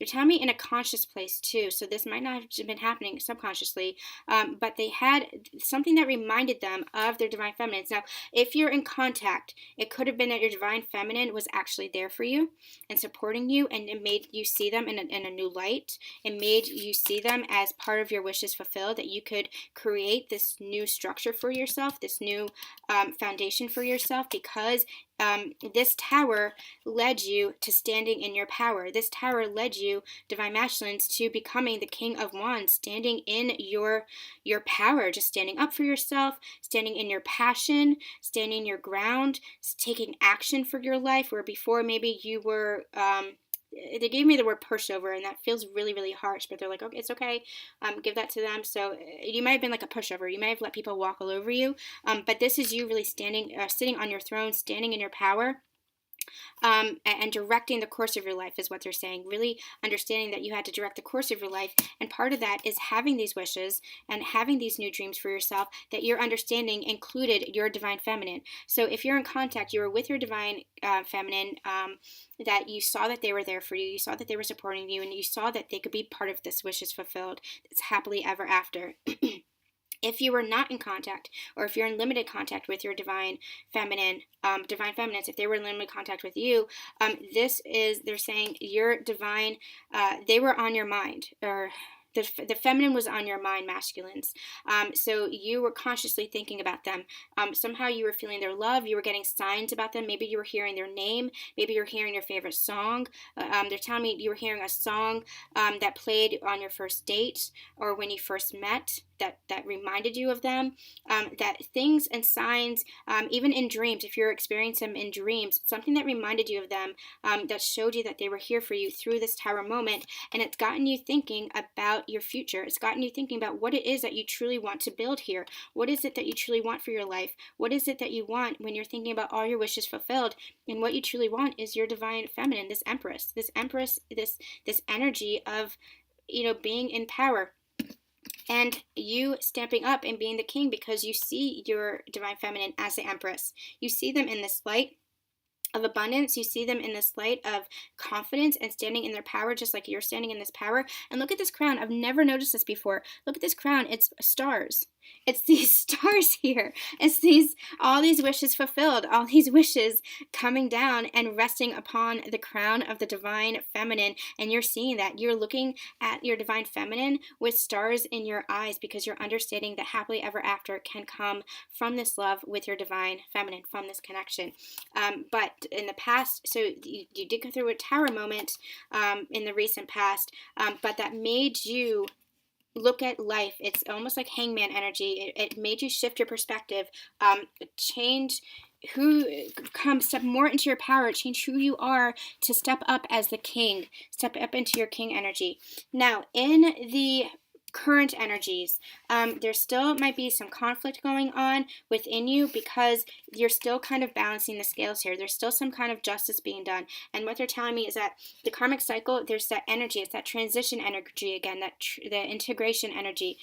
They're telling me in a conscious place too, so this might not have been happening subconsciously, but they had something that reminded them of their divine feminines. Now, if you're in contact, it could have been that your divine feminine was actually there for you and supporting you, and it made you see them in a new light. It made you see them as part of your wishes fulfilled, that you could create this new structure for yourself, this new foundation for yourself, because this tower led you to standing in your power. This tower led you, Divine Masculines, to becoming the King of Wands, standing in your power, just standing up for yourself, standing in your passion, standing your ground, taking action for your life, where before maybe you were, they gave me the word pushover, and that feels really, really harsh, but they're like, okay, it's okay, give that to them. So you might have been like a pushover. You might have let people walk all over you, but this is you really standing, sitting on your throne, standing in your power, and directing the course of your life is what they're saying. Really understanding that you had to direct the course of your life. And part of that is having these wishes and having these new dreams for yourself that your understanding included your divine feminine. So if you're in contact, you were with your divine feminine, that you saw that they were there for you, you saw that they were supporting you, and you saw that they could be part of this wishes fulfilled. It's happily ever after. If you were not in contact, or if you're in limited contact with your divine feminine, divine feminines, if they were in limited contact with you, they're saying your divine, they were on your mind, or the feminine was on your mind, masculines. So you were consciously thinking about them. Somehow you were feeling their love. You were getting signs about them. Maybe you were hearing their name. Maybe you're hearing your favorite song. They're telling me you were hearing a song that played on your first date or when you first met. That reminded you of them, that things and signs, even in dreams, if you're experiencing them in dreams, something that reminded you of them, that showed you that they were here for you through this tower moment, and it's gotten you thinking about your future. It's gotten you thinking about what it is that you truly want to build here. What is it that you truly want for your life? What is it that you want when you're thinking about all your wishes fulfilled? And what you truly want is your divine feminine, this empress, this energy of, being in power. And you stepping up and being the king because you see your divine feminine as the empress. You see them in this light of abundance. You see them in this light of confidence and standing in their power, just like you're standing in this power. And look at this crown. I've never noticed this before. Look at this crown. It's stars. It's these stars here. It's all these wishes fulfilled, all these wishes coming down and resting upon the crown of the divine feminine. And you're seeing that. You're looking at your divine feminine with stars in your eyes because you're understanding that happily ever after can come from this love with your divine feminine, from this connection. But in the past, so you did go through a tower moment in the recent past, but that made you look at life. It's almost like hangman energy. It made you shift your perspective, change step more into your power, change who you are to step up as the king, step up into your king energy. Now, in the current energies, there still might be some conflict going on within you because you're still kind of balancing the scales here. There's still some kind of justice being done. And what they're telling me is that the karmic cycle, there's that energy. It's that transition energy again, the integration energy.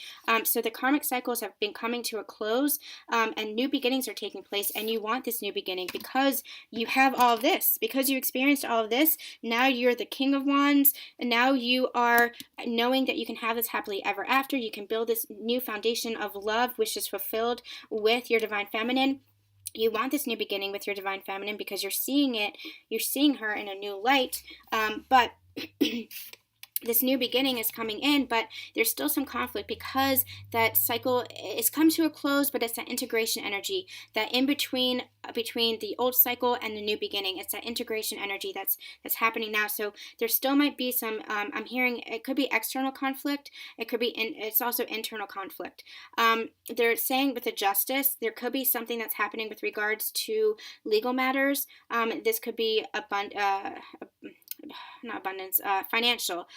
So the karmic cycles have been coming to a close, and new beginnings are taking place. And you want this new beginning because you have all of this, because you experienced all of this. Now you're the King of Wands, and now you are knowing that you can have this happily ever after. You can build this new foundation of love, which is fulfilled with your divine feminine. You want this new beginning with your divine feminine because you're seeing her in a new light, but this new beginning is coming in, but there's still some conflict because that cycle is come to a close, but it's that integration energy, that in between the old cycle and the new beginning. It's that integration energy that's happening now. So there still might be some, I'm hearing it could be external conflict. It could be, it's also internal conflict. They're saying with the justice, there could be something that's happening with regards to legal matters. This could be financial,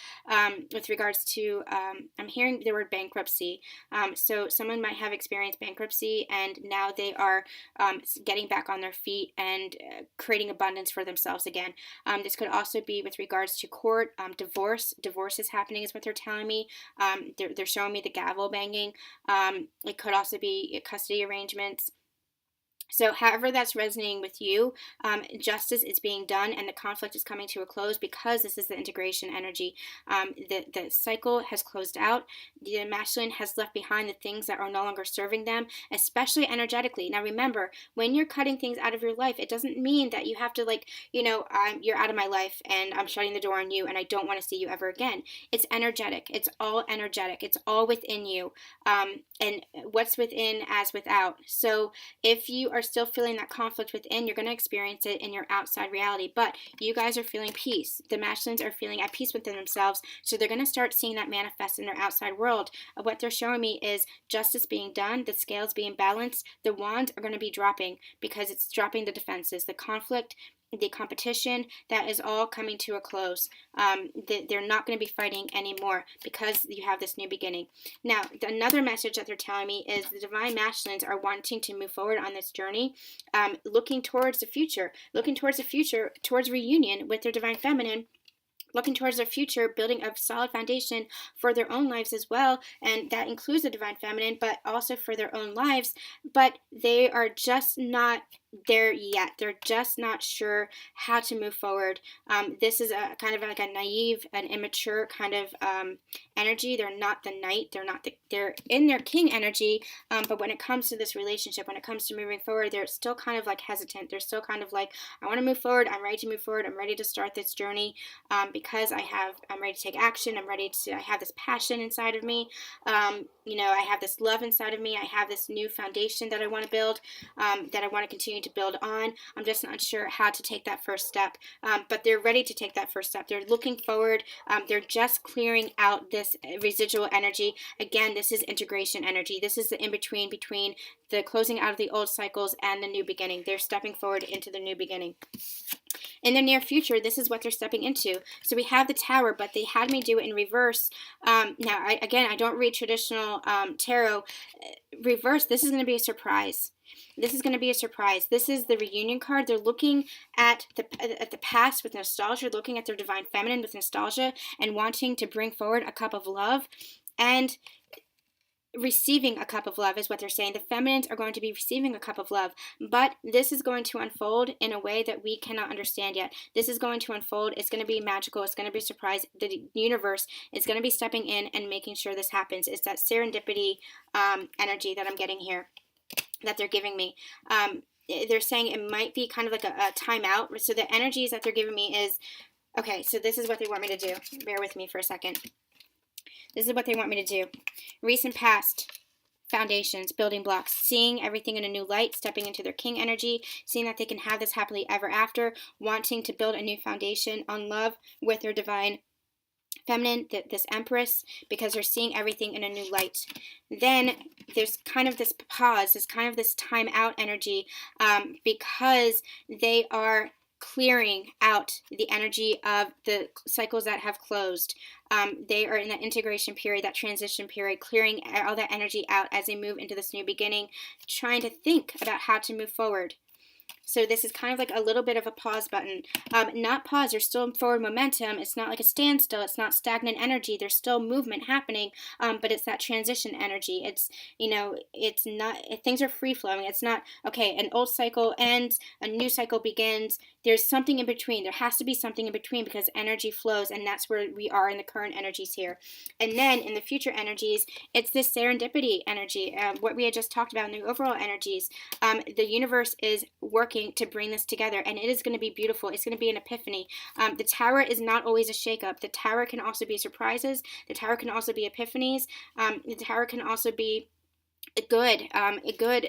with regards to, I'm hearing the word bankruptcy. So someone might have experienced bankruptcy and now they are getting back on their feet and creating abundance for themselves again. This could also be with regards to court, divorce. Divorce is happening is what they're telling me. They're showing me the gavel banging. It could also be custody arrangements. So however that's resonating with you, justice is being done and the conflict is coming to a close because this is the integration energy. The cycle has closed out. The masculine has left behind the things that are no longer serving them, especially energetically. Now remember, when you're cutting things out of your life, it doesn't mean that you have to you're out of my life and I'm shutting the door on you and I don't want to see you ever again. It's energetic. It's all energetic. It's all within you. And what's within as without. So if you are still feeling that conflict within, you're going to experience it in your outside reality. But you guys are feeling peace. The masculines are feeling at peace within themselves. So they're going to start seeing that manifest in their outside world. What they're showing me is justice being done, the scales being balanced. The wands are going to be dropping because it's dropping the defenses. The conflict the competition, that is all coming to a close. They're not going to be fighting anymore because you have this new beginning. Now, another message that they're telling me is the divine masculines are wanting to move forward on this journey, looking towards the future, towards reunion with their divine feminine, looking towards their future, building a solid foundation for their own lives as well, and that includes the divine feminine, but also for their own lives. But they are just not there yet. They're just not sure how to move forward. This is a kind of like a naive and immature kind of energy. They're not the knight. They're in their king energy. But when it comes to this relationship, when it comes to moving forward, they're still kind of like hesitant. They're still kind of like, I want to move forward. I'm ready to move forward. I'm ready to start this journey because I'm ready to take action. I have this passion inside of me. I have this love inside of me. I have this new foundation that I want to build, that I want to continue to build on. I'm just not sure how to take that first step, but they're ready to take that first step. They're looking forward. They're just clearing out this residual energy. Again, this is integration energy. This is the in-between between the closing out of the old cycles and the new beginning. They're stepping forward into the new beginning. In the near future, this is what they're stepping into. So we have the Tower, but they had me do it in reverse. Now, I don't read traditional tarot. Reverse, this is going to be a surprise. This is going to be a surprise. This is the reunion card. They're looking at the past with nostalgia, looking at their divine feminine with nostalgia, and wanting to bring forward a cup of love. And receiving a cup of love is what they're saying. The feminines are going to be receiving a cup of love, but this is going to unfold in a way that we cannot understand yet. This is going to unfold. It's going to be magical. It's going to be a surprise. The universe is going to be stepping in and making sure this happens. It's that serendipity energy that I'm getting here, that they're giving me. They're saying it might be kind of like a timeout. So the energies that they're giving me is, okay, so this is what they want me to do. Bear with me for a second. This is what they want me to do. Recent past, foundations, building blocks, seeing everything in a new light, stepping into their king energy, seeing that they can have this happily ever after, wanting to build a new foundation on love with their divine feminine, this empress, because they're seeing everything in a new light. Then there's kind of this pause, there's kind of this time out energy, because they are clearing out the energy of the cycles that have closed. They are in that integration period, that transition period, clearing all that energy out as they move into this new beginning, trying to think about how to move forward. So this is kind of like a little bit of a pause button. Not pause, there's still forward momentum. It's not like a standstill. It's not stagnant energy. There's still movement happening, but it's that transition energy. It's not, things are free flowing. It's not, okay, an old cycle ends, a new cycle begins. There's something in between. There has to be something in between because energy flows, and that's where we are in the current energies here. And then in the future energies, it's this serendipity energy, what we had just talked about in the overall energies. The universe is working to bring this together, and it is going to be beautiful. It's going to be an epiphany. The Tower is not always a shakeup. The Tower can also be surprises. The Tower can also be epiphanies. The Tower can also be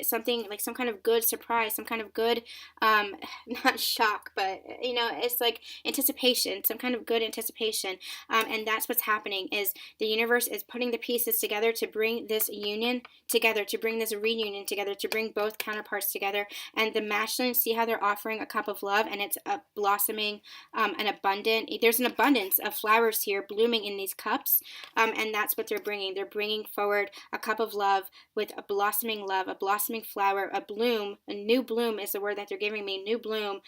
something like some kind of good surprise, some kind of good, not shock, but it's like anticipation, some kind of good anticipation. And that's what's happening, is the universe is putting the pieces together to bring this union together, to bring this reunion together, to bring both counterparts together. And the masculine, see how they're offering a cup of love, and it's blossoming, there's an abundance of flowers here blooming in these cups. And that's what they're bringing. They're bringing forward a cup of love with a blossoming love, a blossoming flower, a bloom. A new bloom is the word that they're giving me, new bloom,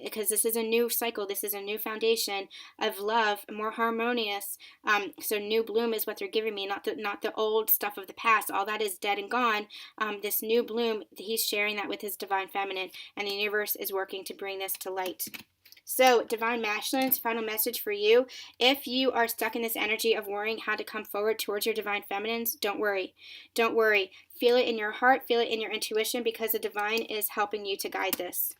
because this is a new cycle. This is a new foundation of love, more harmonious. So new bloom is what they're giving me, not the old stuff of the past. All that is dead and gone. This new bloom, he's sharing that with his divine feminine, and the universe is working to bring this to light. So, divine masculines, final message for you. If you are stuck in this energy of worrying how to come forward towards your divine feminines, don't worry. Don't worry. Feel it in your heart, feel it in your intuition, because the divine is helping you to guide this.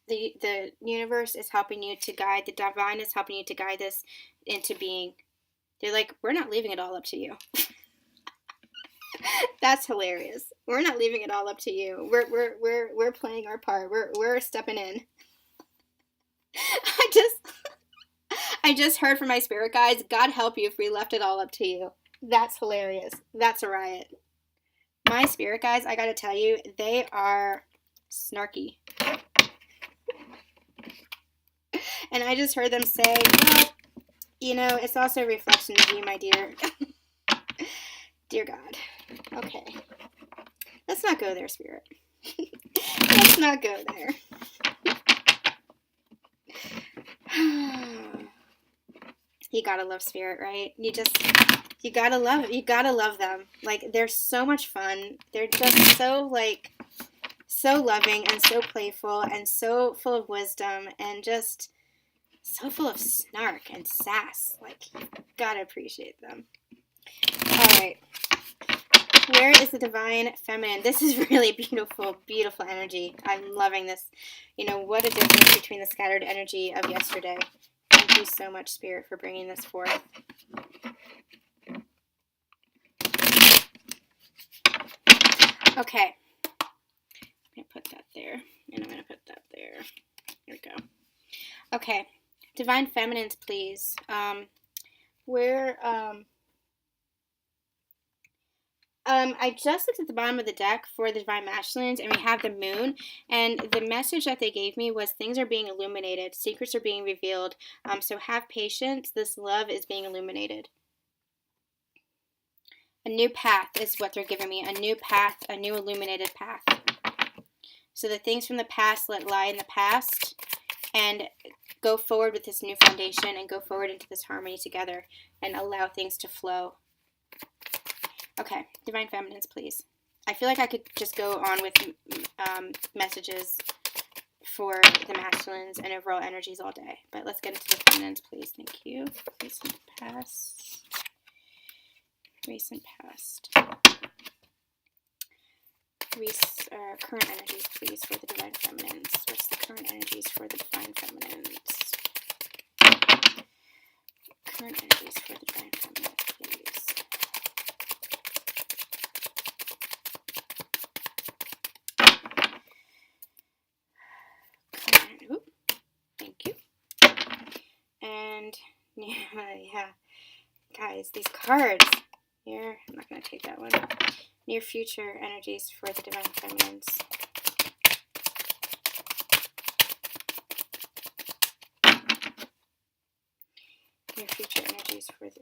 The universe is helping you to guide, the divine is helping you to guide this into being. They're like, we're not leaving it all up to you. That's hilarious. We're not leaving it all up to you. We're playing our part. We're stepping in. I just heard from my spirit guides, God help you if we left it all up to you. That's hilarious. That's a riot. My spirit guides, I gotta tell you, they are snarky. And I just heard them say, well, it's also a reflection of you, my dear. Dear God. Okay. Let's not go there, Spirit. Let's not go there. You gotta love Spirit, right? You gotta love it. You gotta love them. Like, they're so much fun. They're just so, so loving and so playful and so full of wisdom and just so full of snark and sass. Like, you gotta appreciate them. All right. Where is the divine feminine? This is really beautiful, beautiful energy. I'm loving this. What a difference between the scattered energy of yesterday. Thank you so much, Spirit, for bringing this forth. Okay. I'm going to put that there, and I'm going to put that there. Here we go. Okay. Divine feminines, please. I just looked at the bottom of the deck for the divine masculines, and we have the moon, and the message that they gave me was things are being illuminated, secrets are being revealed, so have patience. This love is being illuminated. A new path is what they're giving me, a new path, a new illuminated path. So the things from the past let lie in the past, and go forward with this new foundation, and go forward into this harmony together, and allow things to flow. Okay, divine feminines, please. I feel like I could just go on with messages for the masculines and overall energies all day. But let's get into the feminines, please. Thank you. Recent past. Recent past. Current energies, please, for the divine feminines. What's the current energies for the divine feminines? Current energies for the divine feminines, please. Thank you. And yeah, guys, these cards here. I'm not going to take that one. Near future energies for the divine feminines. Near future energies for the.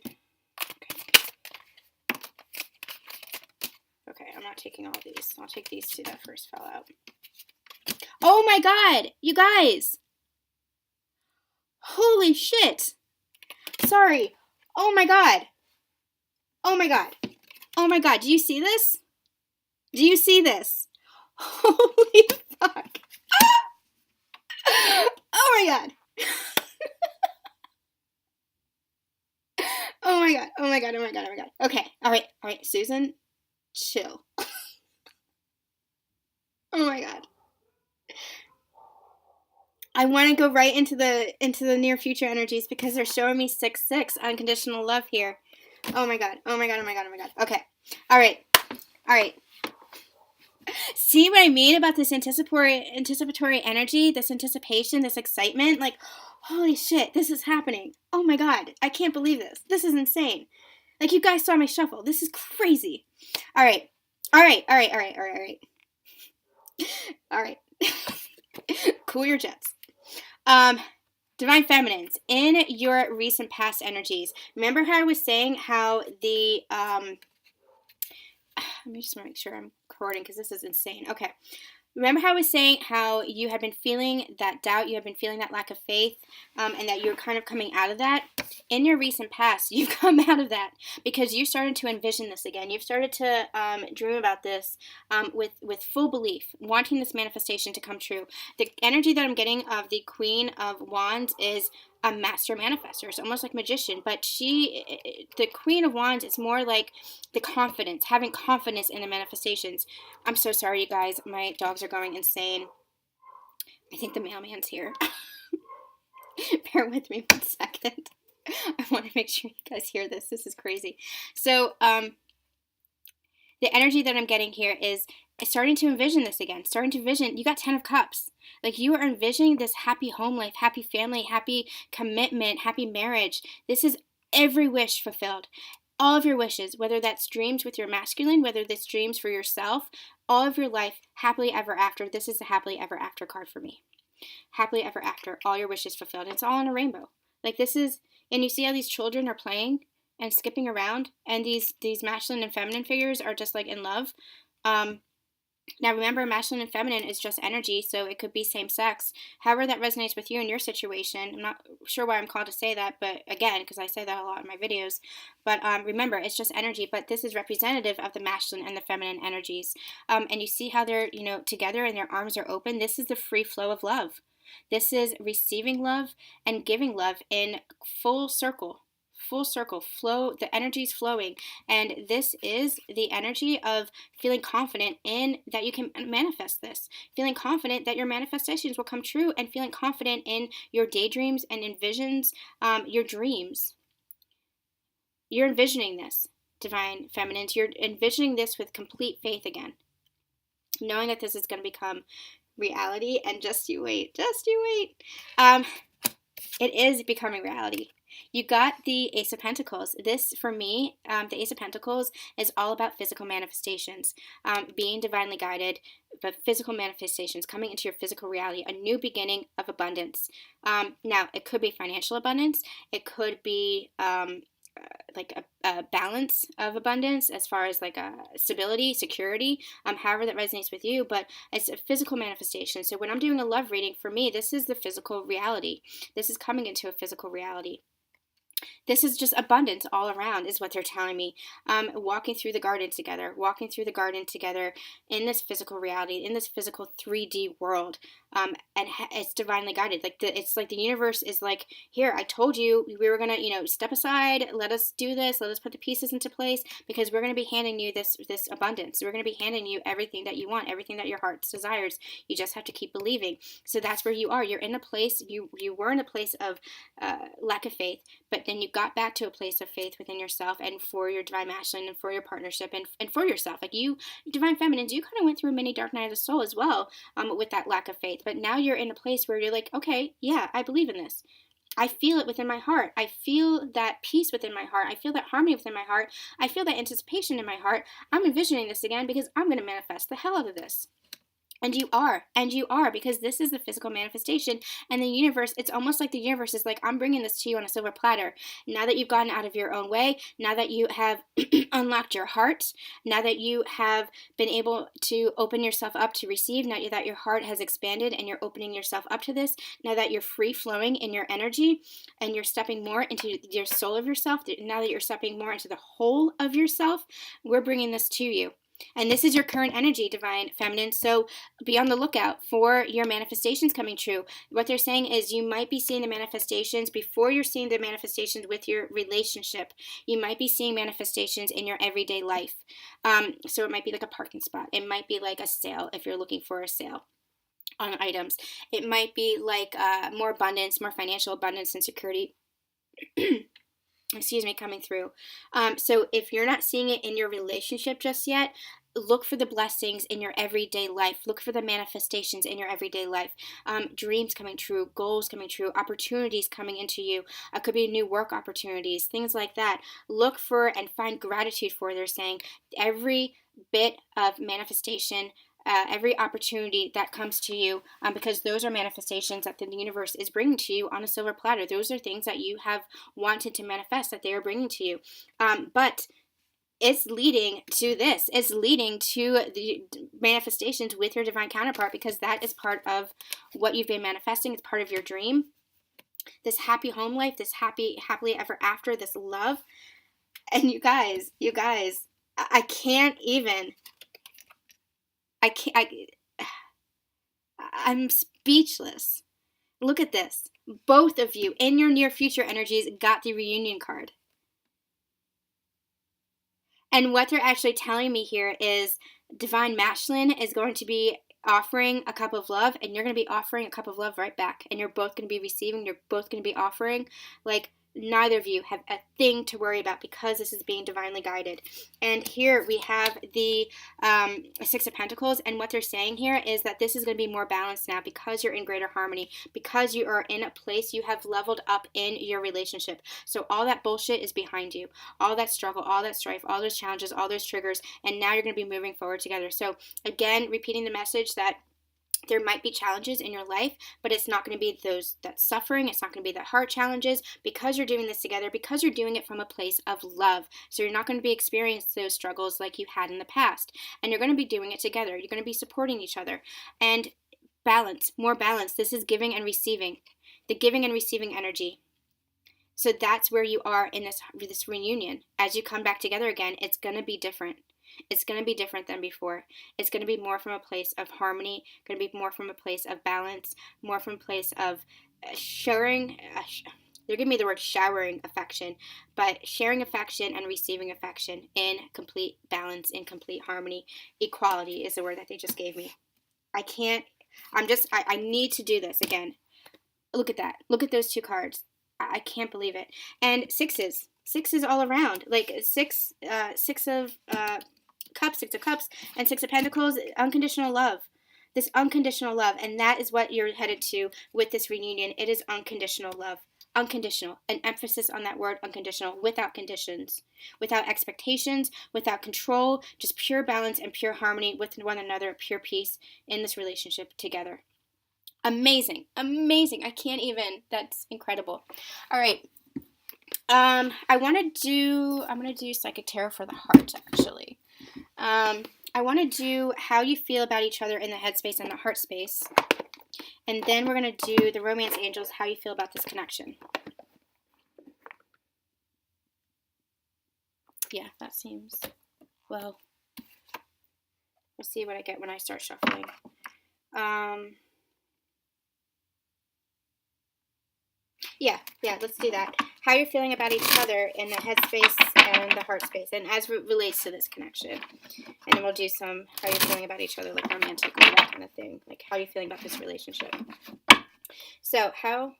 Okay, I'm not taking all these. I'll take these two that first fell out. Oh my God, you guys! Holy shit! Sorry. Oh my God. Oh my God. Oh my God. Do you see this? Do you see this? Holy fuck. Oh my God. Oh my God. Oh my God. Oh my God. Oh my God. Okay. All right. All right. Susan, chill. Oh my God. I want to go right into the near future energies because they're showing me 6/6 unconditional love here. Oh my God. Oh my God. Oh my God. Oh my God. Okay. All right. All right. See what I mean about this anticipatory energy, this anticipation, this excitement? Like, holy shit, this is happening. Oh my God. I can't believe this. This is insane. Like, you guys saw my shuffle. This is crazy. All right. All right. All right. All right. All right. All right. All right. Cool your jets. Divine feminines, in your recent past energies, remember how I was saying how the, let me just make sure I'm recording because this is insane. Okay. Remember how I was saying how you had been feeling that doubt, you had been feeling that lack of faith, and that you're kind of coming out of that? In your recent past, you've come out of that because you started to envision this again. You've started to dream about this with full belief, wanting this manifestation to come true. The energy that I'm getting of the Queen of Wands is a master manifester. It's almost like magician, but the Queen of Wands, it's more like the confidence, having confidence in the manifestations. I'm so sorry, you guys. My dogs are going insane. I think the mailman's here. Bear with me 1 second. I want to make sure you guys hear this. This is crazy. So, the energy that I'm getting here is starting to envision this again. Starting to envision. You got 10 of Cups. Like, you are envisioning this happy home life, happy family, happy commitment, happy marriage. This is every wish fulfilled. All of your wishes, whether that's dreams with your masculine, whether that's dreams for yourself, all of your life, happily ever after. This is a happily ever after card for me. happily ever after, all your wishes fulfilled. And it's all on a rainbow. Like this is, and you see how these children are playing and skipping around, and these masculine and feminine figures are just like in love. Now remember, masculine and feminine is just energy, so it could be same sex. However that resonates with you in your situation. I'm not sure why I'm called to say that, but again, because I say that a lot in my videos. But remember, it's just energy, but this is representative of the masculine and the feminine energies. And you see how they're, together and their arms are open. This is the free flow of love. This is receiving love and giving love in full circle. Full circle flow, the energy is flowing, and this is the energy of feeling confident in that you can manifest this, feeling confident that your manifestations will come true, and feeling confident in your daydreams and envisions, your dreams. You're envisioning this, divine feminines. You're envisioning this with complete faith again, knowing that this is going to become reality. And just you wait, it is becoming reality. You got the Ace of Pentacles. This, for me, the Ace of Pentacles is all about physical manifestations, being divinely guided, but physical manifestations, coming into your physical reality, a new beginning of abundance. Now, it could be financial abundance. It could be like a balance of abundance as far as like a stability, security, however that resonates with you, but it's a physical manifestation. So when I'm doing a love reading, for me, this is the physical reality. This is coming into a physical reality. This is just abundance all around is what they're telling me. Walking through the garden together in this physical reality, in this physical 3D world. And it's divinely guided. It's like the universe is like, here, I told you we were going to, step aside. Let us do this. Let us put the pieces into place, because we're going to be handing you this abundance. We're going to be handing you everything that you want, everything that your heart desires. You just have to keep believing. So that's where you are. You're in a place, you were in a place of lack of faith, but then you got back to a place of faith within yourself and for your divine masculine and for your partnership and for yourself. Like you, divine feminines, you kind of went through a mini dark night of the soul as well, with that lack of faith. But now you're in a place where you're like, okay, yeah, I believe in this. I feel it within my heart. I feel that peace within my heart. I feel that harmony within my heart. I feel that anticipation in my heart. I'm envisioning this again because I'm going to manifest the hell out of this. And you are, because this is the physical manifestation. And the universe, it's almost like the universe is like, I'm bringing this to you on a silver platter. Now that you've gotten out of your own way, now that you have unlocked your heart, now that you have been able to open yourself up to receive, now that your heart has expanded and you're opening yourself up to this, now that you're free flowing in your energy and you're stepping more into your soul of yourself, now that you're stepping more into the whole of yourself, we're bringing this to you. And this is your current energy, divine feminine. So be on the lookout for your manifestations coming true. What they're saying is you might be seeing the manifestations before you're seeing the manifestations with your relationship. You might be seeing manifestations in your everyday life. So it might be like a parking spot. It might be like a sale if you're looking for a sale on items. It might be like more abundance, more financial abundance and security. Coming through. So if you're not seeing it in your relationship just yet, look for the blessings in your everyday life. Look for the manifestations in your everyday life. Dreams coming true, goals coming true, opportunities coming into you. It could be new work opportunities, things like that. Look for and find gratitude for, they're saying, every bit of manifestation, every opportunity that comes to you, because those are manifestations that the universe is bringing to you on a silver platter. Those are things that you have wanted to manifest that they are bringing to you. But it's leading to this. It's leading to the manifestations with your divine counterpart, because that is part of what you've been manifesting. It's part of your dream. This happy home life, this happily ever after, this love. And you guys, I'm speechless. Look at this. Both of you in your near future energies got the reunion card. And what they're actually telling me here is divine masculine is going to be offering a cup of love, and you're going to be offering a cup of love right back. And you're both going to be receiving. You're both going to be offering. Like, neither of you have a thing to worry about, because this is being divinely guided. And here we have the Six of Pentacles, and what they're saying here is that this is going to be more balanced now, because you're in greater harmony, because you are in a place, you have leveled up in your relationship. So all that bullshit is behind you, all that struggle, all that strife, all those challenges, all those triggers, and now you're going to be moving forward together. So again, repeating the message that There might be challenges in your life, but it's not going to be that suffering. It's not going to be the heart challenges, because you're doing this together, because you're doing it from a place of love. So you're not going to be experiencing those struggles like you had in the past. And you're going to be doing it together. You're going to be supporting each other. And balance, more balance. This is giving and receiving, the giving and receiving energy. So that's where you are in this reunion. As you come back together again, it's going to be different. It's going to be different than before. It's going to be more from a place of harmony, going to be more from a place of balance, more from a place of sharing. They're giving me the word showering affection, but sharing affection and receiving affection in complete balance, in complete harmony. Equality is the word that they just gave me. I need to do this again. Look at that. Look at those two cards. I can't believe it. And sixes all around. Like six of cups, Six of Cups, and Six of Pentacles. Unconditional love. This unconditional love. And that is what you're headed to with this reunion. It is unconditional love. Unconditional. An emphasis on that word unconditional. Without conditions. Without expectations. Without control. Just pure balance and pure harmony with one another. Pure peace in this relationship together. Amazing. Amazing. I can't even. That's incredible. All right. I'm going to do Psychic Tarot for the heart, actually. I want to do how you feel about each other in the headspace and the heart space. And then we're going to do the Romance Angels, how you feel about this connection. Yeah, that seems, well, we'll see what I get when I start shuffling. Yeah, let's do that. How you're feeling about each other in the headspace and the heart space, and as it relates to this connection. And then we'll do some how you're feeling about each other, like romantic or that kind of thing. Like how you're feeling about this relationship. So how's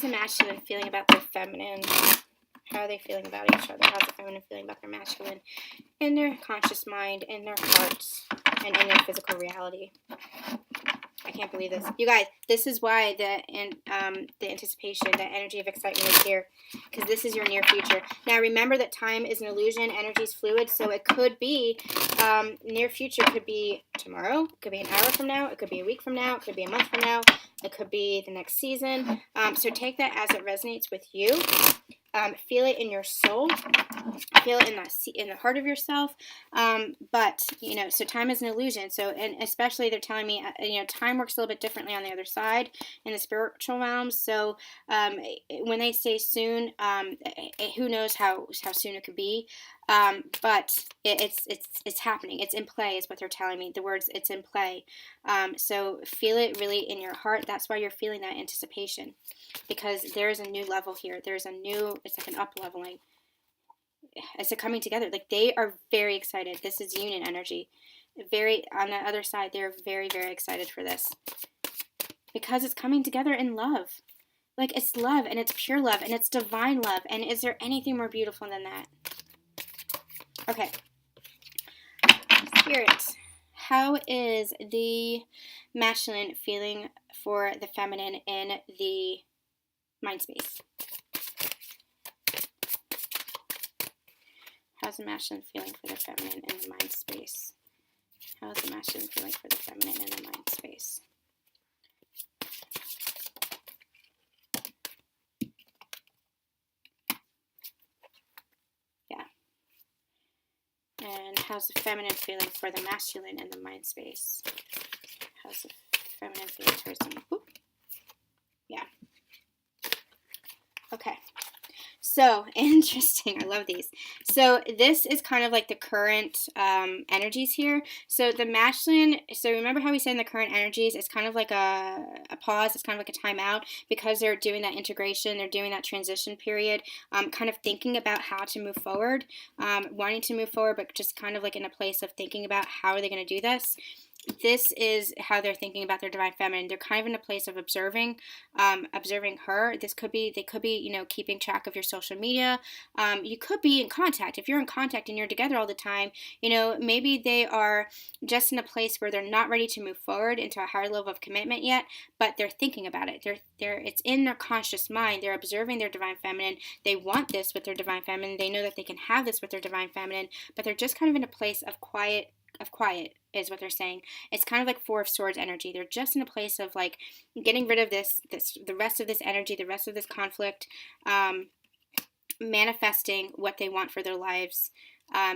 the masculine feeling about their feminine? How are they feeling about each other? How's the feminine feeling about their masculine in their conscious mind, in their hearts, and in their physical reality? I can't believe this. You guys, this is why the anticipation, the energy of excitement is here, because this is your near future. Now, remember that time is an illusion, energy is fluid, so it could be, near future could be tomorrow, it could be an hour from now, it could be a week from now, it could be a month from now, it could be the next season. So take that as it resonates with you. Feel it in your soul. Feel it in the heart of yourself. But, so time is an illusion. So, and especially they're telling me, time works a little bit differently on the other side in the spiritual realm. So, when they say soon, who knows how soon it could be. But it's happening. It's in play is what they're telling me. The words, it's in play. So feel it really in your heart. That's why you're feeling that anticipation, because there is a new level here. It's like an up leveling. It's a coming together. Like they are very excited. This is union energy. On the other side, they're very, very excited for this because it's coming together in love. Like it's love, and it's pure love, and it's divine love. And is there anything more beautiful than that? Okay. Spirit, how is the masculine feeling for the feminine in the mind space? How's the masculine feeling for the feminine in the mind space? How's the masculine feeling for the feminine in the mind space? Yeah. And how's the feminine feeling for the masculine in the mind space? How's the feminine feeling towards them? Whoop. Yeah. Okay. So interesting. I love these. So this is kind of like the current energies here. So the masculine, so remember how we said in the current energies, it's kind of like a pause. It's kind of like a timeout because they're doing that integration. They're doing that transition period, kind of thinking about how to move forward, wanting to move forward, but just kind of like in a place of thinking about how are they going to do this. This is how they're thinking about their divine feminine. They're kind of in a place of observing her. They could be, keeping track of your social media. You could be in contact. If you're in contact and you're together all the time, maybe they are just in a place where they're not ready to move forward into a higher level of commitment yet, but they're thinking about it. It's in their conscious mind. They're observing their divine feminine. They want this with their divine feminine. They know that they can have this with their divine feminine, but they're just kind of in a place of quiet quiet is what they're saying. It's kind of like Four of Swords energy. They're just in a place of like getting rid of the rest of this energy, the rest of this conflict, manifesting what they want for their lives,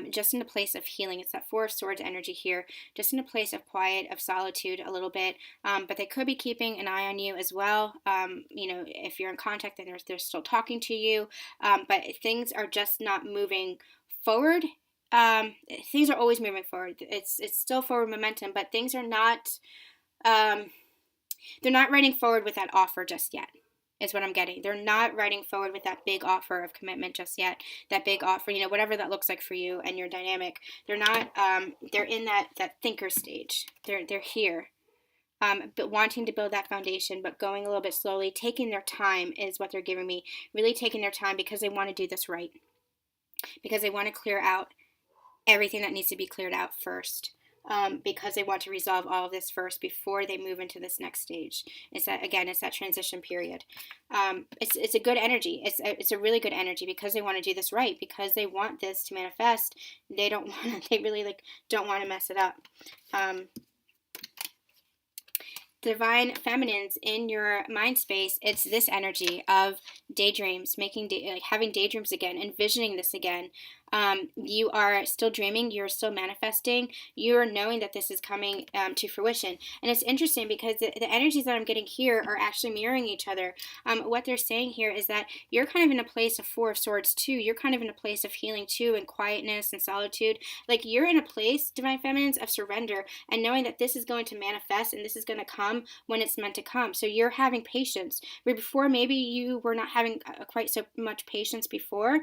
just in a place of healing. It's that Four of Swords energy here, just in a place of quiet, of solitude a little bit, but they could be keeping an eye on you as well. If you're in contact, then they're still talking to you, but things are just not moving forward. Things are always moving forward. It's still forward momentum, but things are not, they're not riding forward with that offer just yet, is what I'm getting. They're not riding forward with that big offer of commitment just yet. That big offer, whatever that looks like for you and your dynamic. They're not, they're in that thinker stage. They're here. But wanting to build that foundation, but going a little bit slowly, taking their time is what they're giving me. Really taking their time because they want to do this right. Because they want to clear out everything that needs to be cleared out first. Because they want to resolve all of this first before they move into this next stage. It's that transition period. It's a good energy. It's a really good energy because they want to do this right, because they want this to manifest. They really don't want to mess it up. Divine feminines in your mind space, it's this energy of daydreams, having daydreams again, envisioning this again. You are still dreaming, you're still manifesting, you're knowing that this is coming to fruition. And it's interesting because the energies that I'm getting here are actually mirroring each other. What they're saying here is that you're kind of in a place of Four of Swords too. You're kind of in a place of healing too, and quietness and solitude. Like you're in a place, Divine Feminines, of surrender and knowing that this is going to manifest and this is going to come when it's meant to come. So you're having patience where before maybe you were not having quite so much patience before.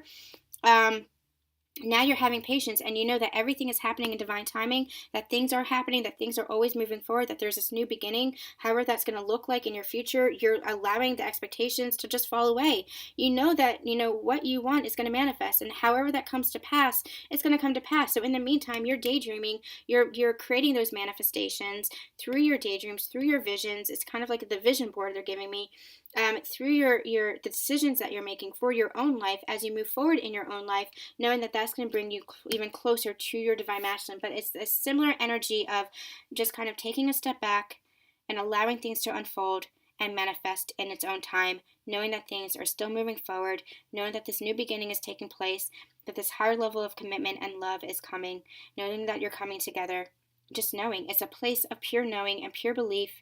Now you're having patience, and you know that everything is happening in divine timing, that things are happening, that things are always moving forward, that there's this new beginning. However that's going to look like in your future, you're allowing the expectations to just fall away. You know that what you want is going to manifest, and however that comes to pass, it's going to come to pass. So in the meantime, you're daydreaming, you're creating those manifestations through your daydreams, through your visions. It's kind of like the vision board they're giving me. Through the decisions that you're making for your own life as you move forward in your own life, knowing that that's going to bring you even closer to your divine masculine. But it's a similar energy of just kind of taking a step back and allowing things to unfold and manifest in its own time, knowing that things are still moving forward, knowing that this new beginning is taking place, that this higher level of commitment and love is coming, knowing that you're coming together, just knowing. It's a place of pure knowing and pure belief.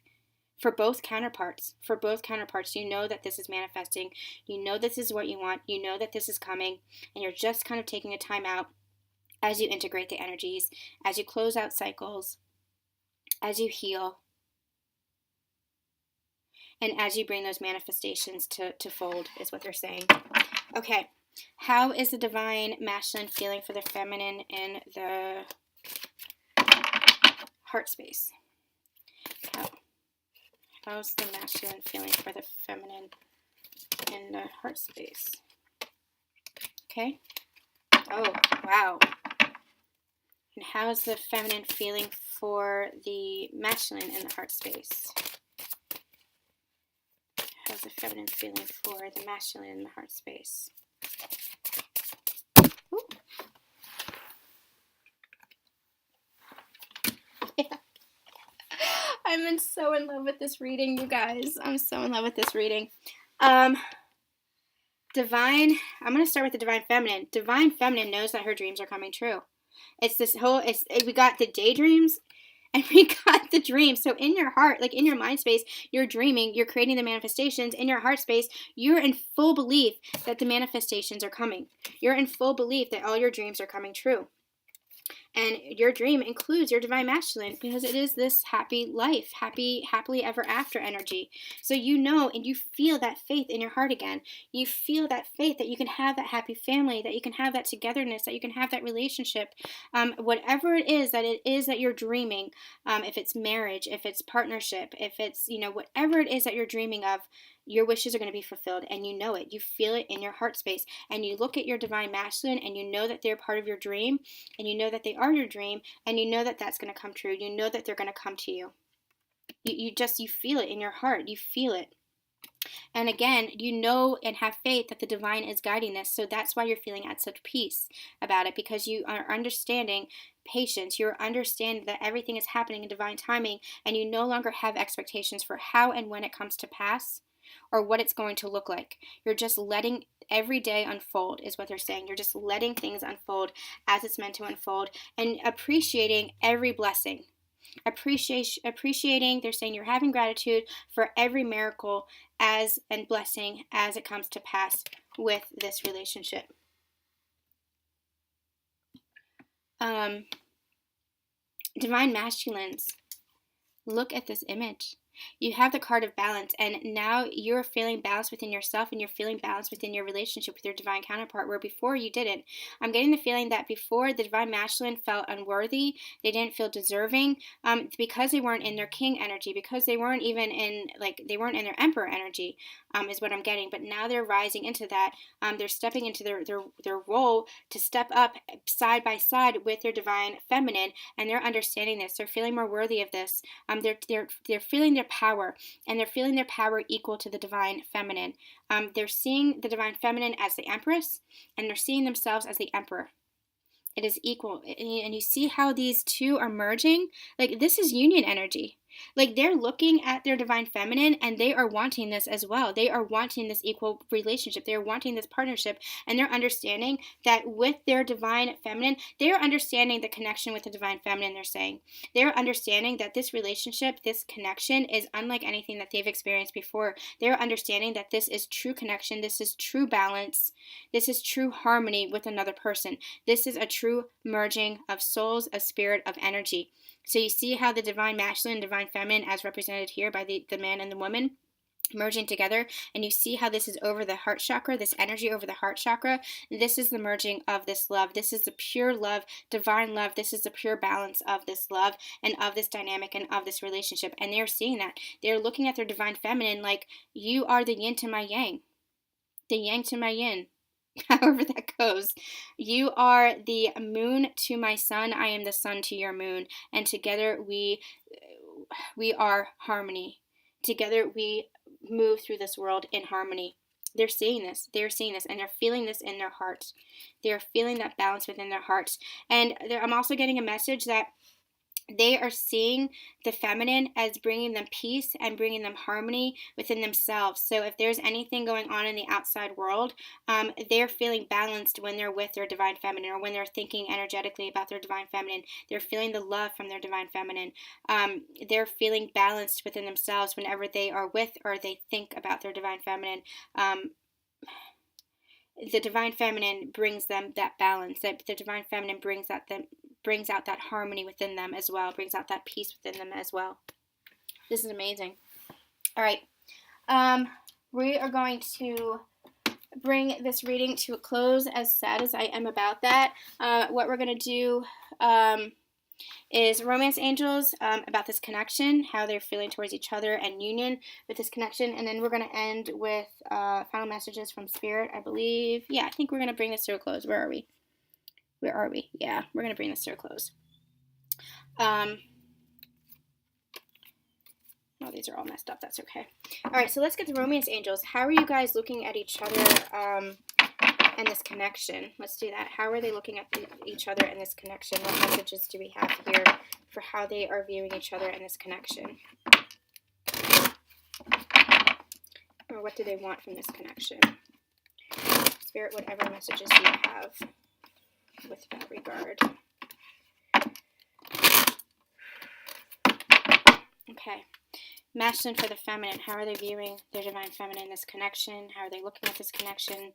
For both counterparts, you know that this is manifesting. You know this is what you want. You know that this is coming. And you're just kind of taking a time out as you integrate the energies, as you close out cycles, as you heal, and as you bring those manifestations to fold, is what they're saying. Okay, how is the divine masculine feeling for the feminine in the heart space? How's the masculine feeling for the feminine in the heart space? Okay. Oh, wow. And how's the feminine feeling for the masculine in the heart space? How's the feminine feeling for the masculine in the heart space? Ooh. Yeah. I'm so in love with this reading, you guys. I'm so in love with this reading. Divine, I'm going to start with the Divine Feminine. Divine Feminine knows that her dreams are coming true. It's this whole, we got the daydreams and we got the dreams. So in your heart, like in your mind space, you're dreaming, you're creating the manifestations. In your heart space, you're in full belief that the manifestations are coming. You're in full belief that all your dreams are coming true. And your dream includes your divine masculine because it is this happy life, happily ever after energy. So you know and you feel that faith in your heart again. You feel that faith that you can have that happy family, that you can have that togetherness, that you can have that relationship. Whatever it is that you're dreaming, if it's marriage, if it's partnership, if it's, whatever it is that you're dreaming of, your wishes are going to be fulfilled, and you know it. You feel it in your heart space, and you look at your divine masculine, and you know that they're part of your dream, and you know that they are your dream, and you know that that's going to come true. You know that they're going to come to you. You feel it in your heart. You feel it. And again, you know and have faith that the divine is guiding this. So that's why you're feeling at such peace about it, because you are understanding patience. You're understanding that everything is happening in divine timing, and you no longer have expectations for how and when it comes to pass or what it's going to look like. You're just letting every day unfold, is what they're saying. You're just letting things unfold as it's meant to unfold and appreciating every blessing. Appreciating, they're saying you're having gratitude for every miracle as and blessing as it comes to pass with this relationship. Divine masculines, look at this image. You have the card of balance, and now you're feeling balance within yourself, and you're feeling balance within your relationship with your divine counterpart, where before you didn't. I'm getting the feeling that before, the divine masculine felt unworthy. They didn't feel deserving, because they weren't in their king energy, because they weren't even in, they weren't in their emperor energy, is what I'm getting. But now they're rising into that. They're stepping into their role to step up side by side with their divine feminine, and they're understanding this. They're feeling more worthy of this. They're feeling their power, and they're feeling their power equal to the divine feminine. They're seeing the divine feminine as the empress, and they're seeing themselves as the emperor. It is equal, and you see how these two are merging. This is union energy. They're looking at their divine feminine, and they are wanting this as well. They are wanting this equal relationship. They are wanting this partnership, and they're understanding that with their divine feminine, they are understanding the connection with the divine feminine. They're saying they're understanding that this relationship, this connection, is unlike anything that they've experienced before. They're understanding that this is true connection. This is true balance. This is true harmony with another person. This is a true merging of souls, of spirit, of energy. So you see how the divine masculine and divine feminine, as represented here by the man and the woman, merging together, and you see how this is over the heart chakra, this energy over the heart chakra. This is the merging of this love. This is the pure love, divine love. This is the pure balance of this love and of this dynamic and of this relationship. And they're seeing that. They're looking at their divine feminine like, you are the yin to my yang, the yang to my yin. However that goes. You are the moon to my sun. I am the sun to your moon. And together we are harmony. Together we move through this world in harmony. They're seeing this. They're seeing this, and they're feeling this in their hearts. They're feeling that balance within their hearts. And I'm also getting a message that they are seeing the feminine as bringing them peace and bringing them harmony within themselves. So if there's anything going on in the outside world, they're feeling balanced when they're with their divine feminine, or when they're thinking energetically about their divine feminine. They're feeling the love from their divine feminine. They're feeling balanced within themselves whenever they are with or they think about their divine feminine. The divine feminine brings them that balance. That the divine feminine brings out that harmony within them as well, brings out that peace within them as well. This is amazing. All right. We are going to bring this reading to a close, as sad as I am about that. What we're going to do is romance angels, about this connection, how they're feeling towards each other, and union with this connection. And then we're going to end with final messages from Spirit, I believe. Yeah, I think we're going to bring this to a close. Where are we? Yeah, we're going to bring this to a close. Oh, these are all messed up. That's okay. All right, so let's get the romance angels. How are you guys looking at each other and this connection? Let's do that. How are they looking at each other and this connection? What messages do we have here for how they are viewing each other and this connection? Or what do they want from this connection? Spirit, whatever messages you have with that regard. Okay. Masculine for the feminine. How are they viewing their divine feminine, this connection? How are they looking at this connection?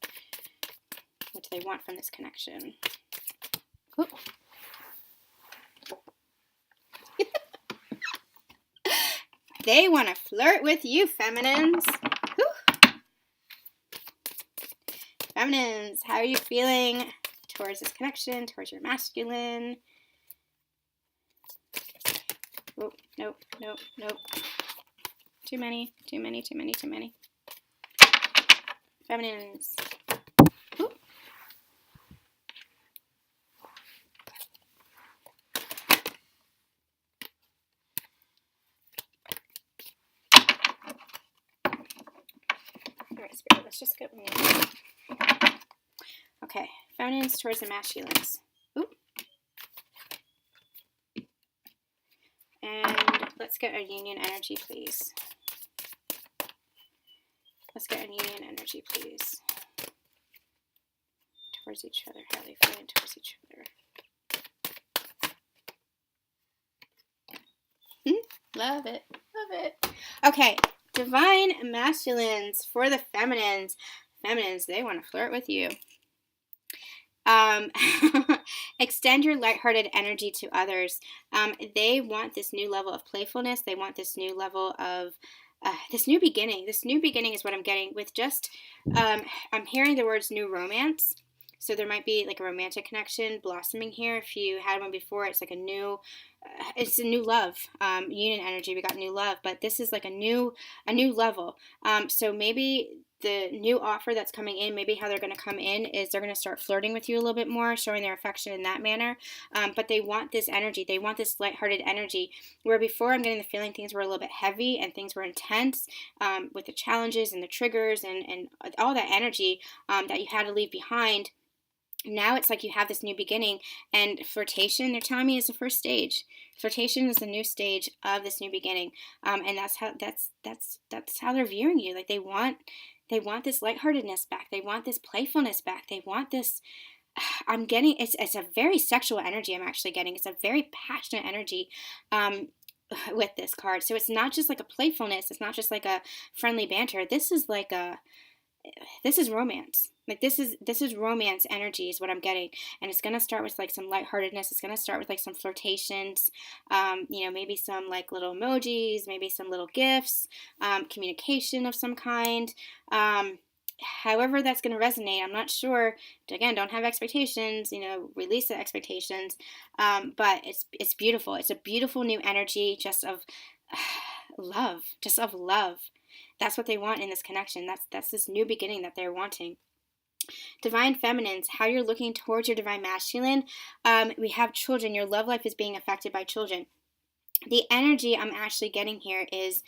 What do they want from this connection? They want to flirt with you, feminines. Feminines, how are you feeling towards this connection, towards your masculine? Oh, nope. Too many. Feminines. Ooh. let's just get one. Okay, feminines towards the masculines. Ooh. And let's get a union energy, please. Let's get a union energy, please. Towards each other, how they feel towards each other. Love it. Love it. Okay, divine masculines for the feminines. Feminines, they want to flirt with you. Extend your lighthearted energy to others. They want this new level of playfulness. They want this new level of this new beginning. This new beginning is what I'm getting with just, I'm hearing the words new romance. So there might be like a romantic connection blossoming here. If you had one before, it's like a new love, union energy. We got new love, but this is like a new level. So maybe the new offer that's coming in, maybe how they're going to come in is they're going to start flirting with you a little bit more, showing their affection in that manner. But they want this energy. They want this lighthearted energy, where before I'm getting the feeling things were a little bit heavy and things were intense, with the challenges and the triggers and all that energy that you had to leave behind. Now it's like you have this new beginning, and flirtation, they're telling me, is the first stage. Flirtation is the new stage of this new beginning, and that's how they're viewing you. Like they want this lightheartedness back. They want this playfulness back. They want this. I'm getting it's a very sexual energy. I'm actually getting it's a very passionate energy. With this card, so it's not just like a playfulness. It's not just like a friendly banter. This is romance. Like this is romance energy is what I'm getting, and it's gonna start with like some lightheartedness. It's gonna start with like some flirtations, maybe some like little emojis, maybe some little gifts, communication of some kind. However that's gonna resonate, I'm not sure. Again, don't have expectations. Release the expectations. But it's beautiful. It's a beautiful new energy, just of love, That's what they want in this connection. That's this new beginning that they're wanting. Divine feminines, how you're looking towards your divine masculine. We have children. Your love life is being affected by children. The energy I'm actually getting here is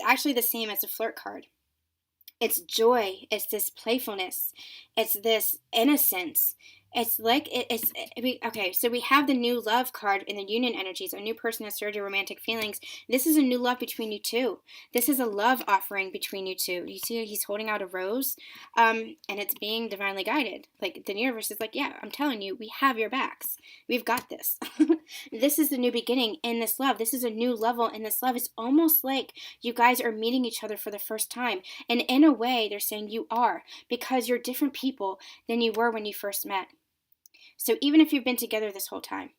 actually the same as the flirt card. It's joy. It's this playfulness. It's this innocence. It's like okay. So we have the new love card in the union energies. A new person has stirred your romantic feelings. This is a new love between you two. This is a love offering between you two. You see, he's holding out a rose, and it's being divinely guided. Like the universe is like, yeah, I'm telling you, we have your backs. We've got this. This is the new beginning in this love. This is a new level in this love. It's almost like you guys are meeting each other for the first time, and in a way, they're saying you are, because you're different people than you were when you first met. So even if you've been together this whole time,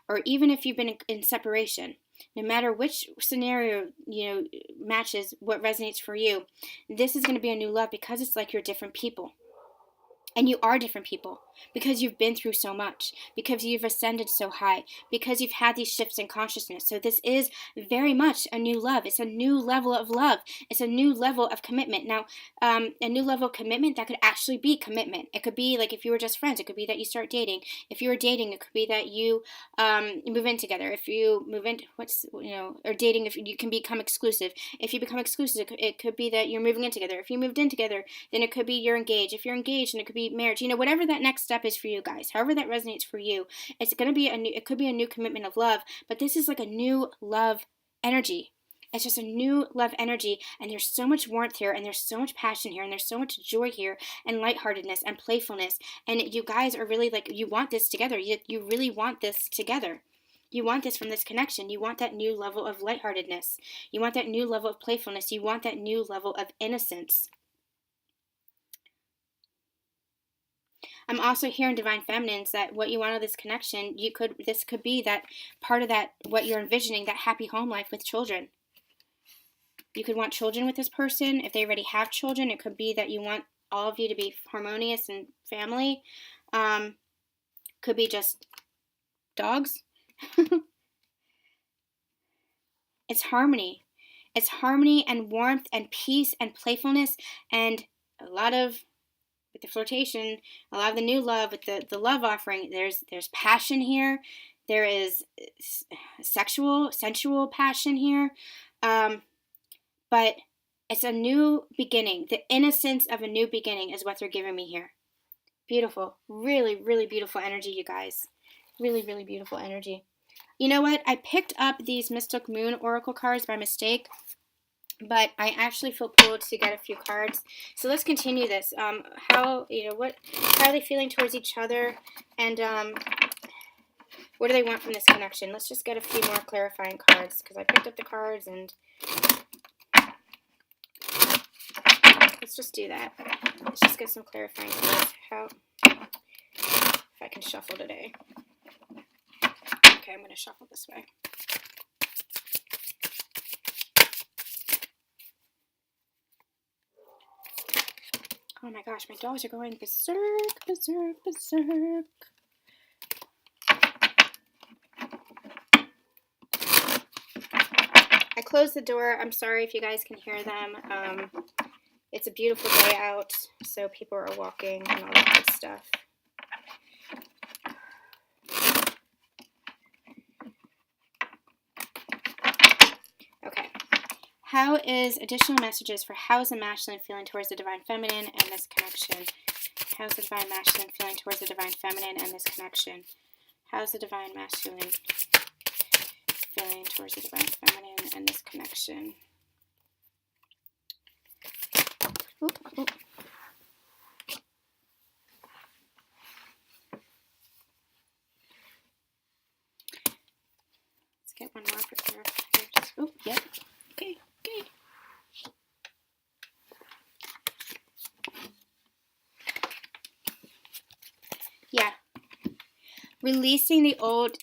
or even if you've been in separation, no matter which scenario, matches what resonates for you, this is going to be a new love, because it's like you're different people. And you are different people because you've been through so much, because you've ascended so high, because you've had these shifts in consciousness. So this is very much a new love. It's a new level of love. It's a new level of commitment. Now, a new level of commitment that could actually be commitment. It could be like if you were just friends. It could be that you start dating. If you were dating, it could be that you move in together. If you move in, or dating, if you can become exclusive. If you become exclusive, it could be that you're moving in together. If you moved in together, then it could be you're engaged. If you're engaged, then it could be marriage, whatever that next step is for you guys, however that resonates for you, it's going to be it could be a new commitment of love, but this is like a new love energy. It's just a new love energy, and there's so much warmth here, and there's so much passion here, and there's so much joy here, and lightheartedness and playfulness, and you guys are really like, you want this together. You really want this together. You want this from this connection. You want that new level of lightheartedness. You want that new level of playfulness. You want that new level of innocence. I'm also hearing divine feminines that what you want of this connection, this could be that part of that, what you're envisioning, that happy home life with children. You could want children with this person. If they already have children, it could be that you want all of you to be harmonious and family. Could be just dogs. It's harmony. It's harmony and warmth and peace and playfulness, and a lot of, with the flirtation, a lot of the new love, with the love offering, there's passion here. There is sensual passion here. But It's a new beginning. The innocence of a new beginning is what they're giving me here. Beautiful. Really, really beautiful energy, you guys. Really, really beautiful energy. You know what? I picked up these Mystic Moon Oracle cards by mistake, but I actually feel pulled to get a few cards. So let's continue this. How are they feeling towards each other? And what do they want from this connection? Let's just get a few more clarifying cards, because I picked up the cards, and let's just do that. Let's just get some clarifying cards. If I can shuffle today. Okay, I'm going to shuffle this way. Oh my gosh, my dogs are going berserk, berserk, berserk. I closed the door. I'm sorry if you guys can hear them. It's a beautiful day out, so people are walking and all that good stuff. Okay. How is additional messages for how is the masculine feeling towards the divine feminine and this connection? How's the divine masculine feeling towards the divine feminine and this connection? How's the divine masculine feeling towards the divine feminine and this connection? Oop, oop. Let's get one more for clarification. Oh, yep. Okay, okay. Yeah. Releasing the old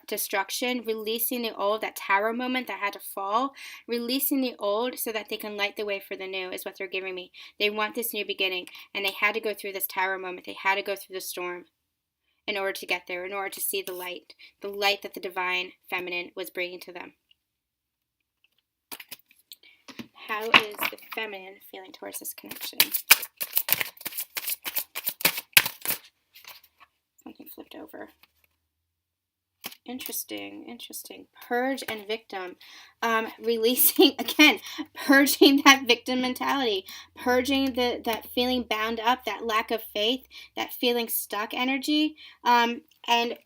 destruction, releasing the old, that tower moment that had to fall, releasing the old so that they can light the way for the new is what they're giving me. They want this new beginning, and they had to go through this tower moment. They had to go through the storm in order to get there, in order to see the light that the divine feminine was bringing to them. How is the feminine feeling towards this connection? Something flipped over. Interesting, interesting. Purge and victim. Releasing, again, purging that victim mentality. Purging that feeling bound up, that lack of faith, that feeling stuck energy. And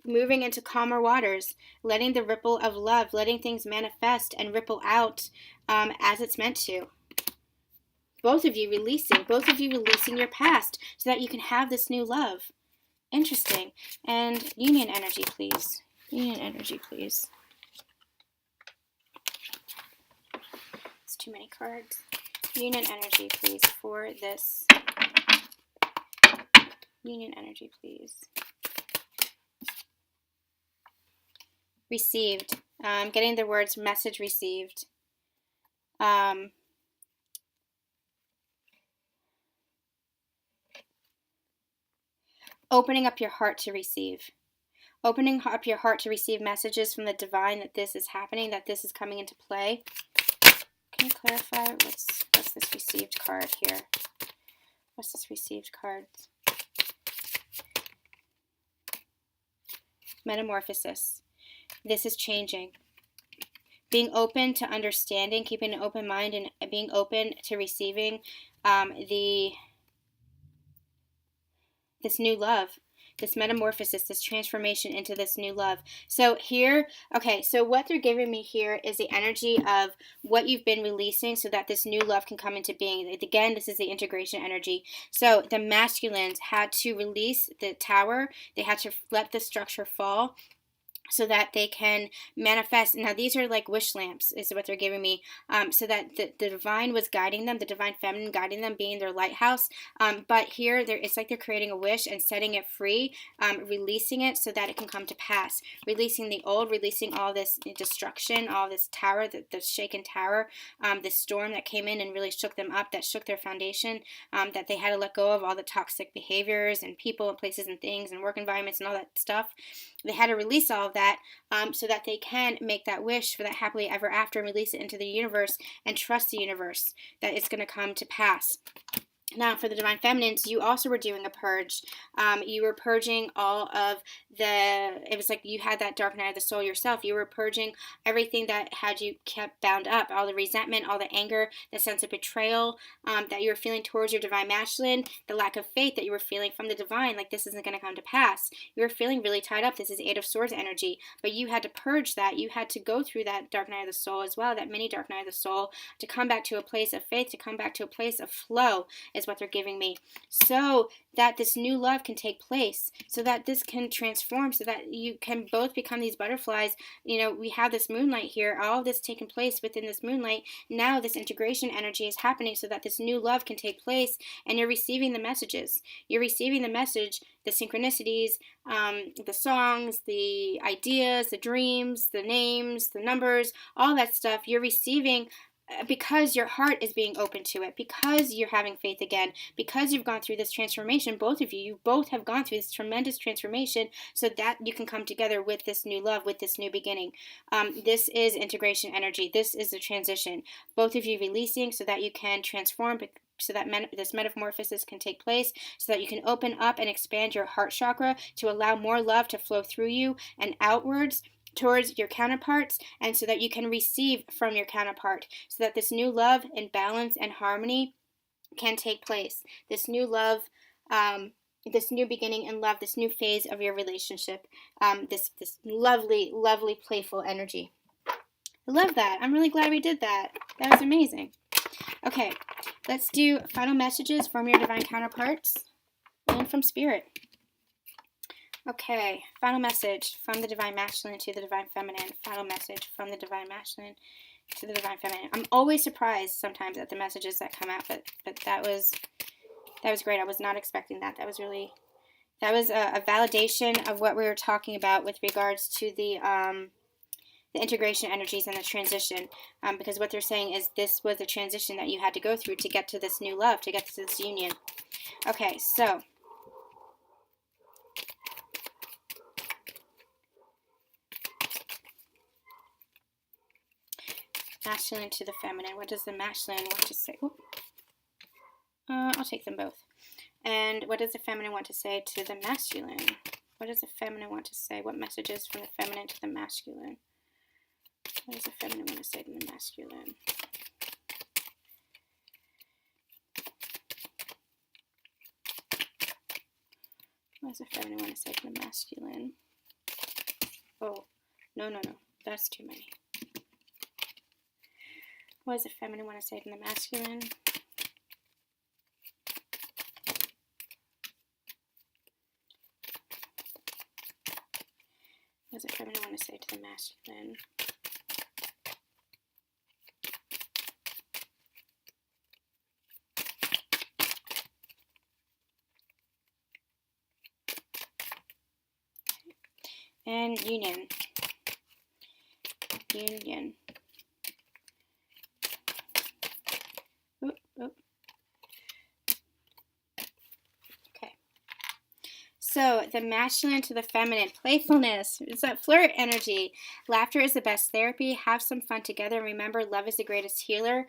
moving into calmer waters. Letting the ripple of love, letting things manifest and ripple out as it's meant to. Both of you releasing your past so that you can have this new love. Interesting. And union energy, please. Union energy, please. It's too many cards. Union energy, please, for this. Union energy, please. Received. Getting the words message received. Opening up your heart to receive. Opening up your heart to receive messages from the divine that this is happening, that this is coming into play. Can you clarify what's this received card here? What's this received card? Metamorphosis. This is changing. Being open to understanding, keeping an open mind, and being open to receiving this new love. This metamorphosis, this transformation into this new love. So here, okay, so what they're giving me here is the energy of what you've been releasing so that this new love can come into being. Again, this is the integration energy. So the masculines had to release the tower. They had to let the structure fall so that they can manifest. Now, these are like wish lamps is what they're giving me, so that the divine was guiding them, the divine feminine guiding them, being their lighthouse. But here, it's like they're creating a wish and setting it free, releasing it so that it can come to pass. Releasing the old, releasing all this destruction, all this tower, the shaken tower, this storm that came in and really shook them up, that shook their foundation, that they had to let go of all the toxic behaviors and people and places and things and work environments and all that stuff. They had to release all of that so that they can make that wish for that happily ever after and release it into the universe and trust the universe that it's going to come to pass. Now, for the Divine Feminines, you also were doing a purge. You were purging all of it was like you had that dark night of the soul yourself. You were purging everything that had you kept bound up, all the resentment, all the anger, the sense of betrayal that you were feeling towards your Divine Masculine, the lack of faith that you were feeling from the Divine, like this isn't going to come to pass. You were feeling really tied up. This is Eight of Swords energy, but you had to purge that. You had to go through that dark night of the soul as well, that mini dark night of the soul, to come back to a place of faith, to come back to a place of flow, is what they're giving me, so that this new love can take place, so that this can transform, so that you can both become these butterflies. We have this moonlight here, all of this taking place within this moonlight. Now this integration energy is happening so that this new love can take place, and you're receiving the messages. You're receiving the message, the synchronicities, the songs, the ideas, the dreams, the names, the numbers, all that stuff. You're receiving because your heart is being open to it, because you're having faith again, because you've gone through this transformation. Both of you both have gone through this tremendous transformation, so that you can come together with this new love, with this new beginning. This is integration energy. This is the transition. Both of you releasing so that you can transform, so that this metamorphosis can take place, so that you can open up and expand your heart chakra to allow more love to flow through you and outwards towards your counterparts, and so that you can receive from your counterpart, so that this new love and balance and harmony can take place. This new love, this new beginning in love, this new phase of your relationship, this lovely, lovely, playful energy. I love that. I'm really glad we did that. That was amazing. Okay, let's do final messages from your divine counterparts and from Spirit. Okay, final message from the Divine Masculine to the Divine Feminine. Final message from the Divine Masculine to the Divine Feminine. I'm always surprised sometimes at the messages that come out, but that was great. I was not expecting that. That was a validation of what we were talking about with regards to the integration energies and the transition, because what they're saying is this was a transition that you had to go through to get to this new love, to get to this union. Okay, so masculine to the feminine. What does the masculine want to say? I'll take them both. And what does the feminine want to say to the masculine? What does the feminine want to say? What messages from the feminine to the masculine? What does the feminine want to say to the masculine? What does the feminine want to say to the masculine? Oh, no. That's too many. What does the feminine want to say to the masculine? What does the feminine want to say to the masculine? And union. Okay. So the masculine to the feminine, playfulness. It's that flirt energy. Laughter is the best therapy. Have some fun together. And remember, love is the greatest healer.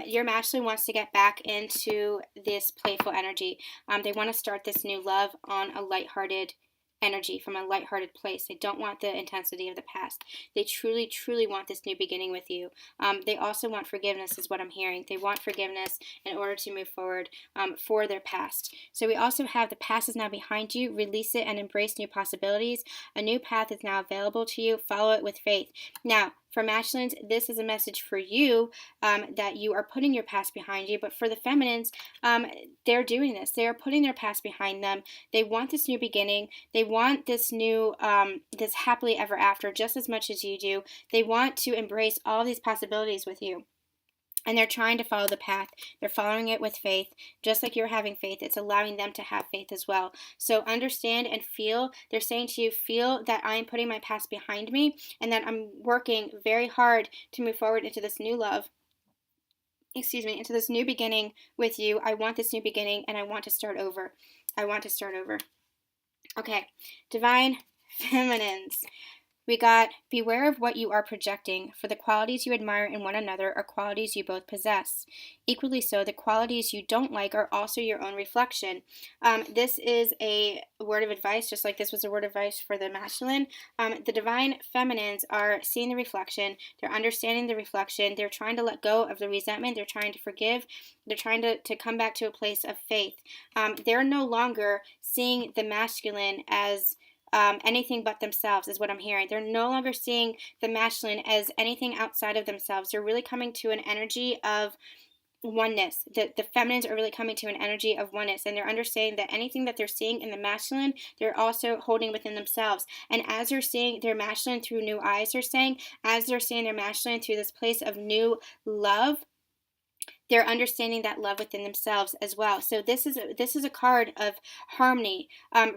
Your masculine wants to get back into this playful energy. They want to start this new love on a lighthearted energy, from a lighthearted place. They don't want the intensity of the past. They truly, truly want this new beginning with you. They also want forgiveness, is what I'm hearing. They want forgiveness in order to move forward for their past. So we also have the past is now behind you. Release it and embrace new possibilities. A new path is now available to you. Follow it with faith. Now, for masculines, this is a message for you, that you are putting your past behind you. But for the feminines, they're doing this. They are putting their past behind them. They want this new beginning. They want this new, this happily ever after just as much as you do. They want to embrace all these possibilities with you. And they're trying to follow the path. They're following it with faith. Just like you're having faith, it's allowing them to have faith as well. So understand and feel. They're saying to you, feel that I am putting my past behind me and that I'm working very hard to move forward into this new love. Into this new beginning with you. I want this new beginning and I want to start over. Okay, Divine Feminines. We got, beware of what you are projecting, for the qualities you admire in one another are qualities you both possess. Equally so, the qualities you don't like are also your own reflection. This is a word of advice, just like this was a word of advice for the masculine. The divine feminines are seeing the reflection, they're understanding the reflection, they're trying to let go of the resentment, they're trying to forgive, they're trying to come back to a place of faith. They're no longer seeing the masculine as anything but themselves, is what I'm hearing. They're no longer seeing the masculine as anything outside of themselves. They're really coming to an energy of oneness. The feminines are really coming to an energy of oneness, and they're understanding that anything that they're seeing in the masculine, they're also holding within themselves. And as they're seeing their masculine through new eyes, they're saying, as they're seeing their masculine through this place of new love, they're understanding that love within themselves as well. So this is a card of harmony,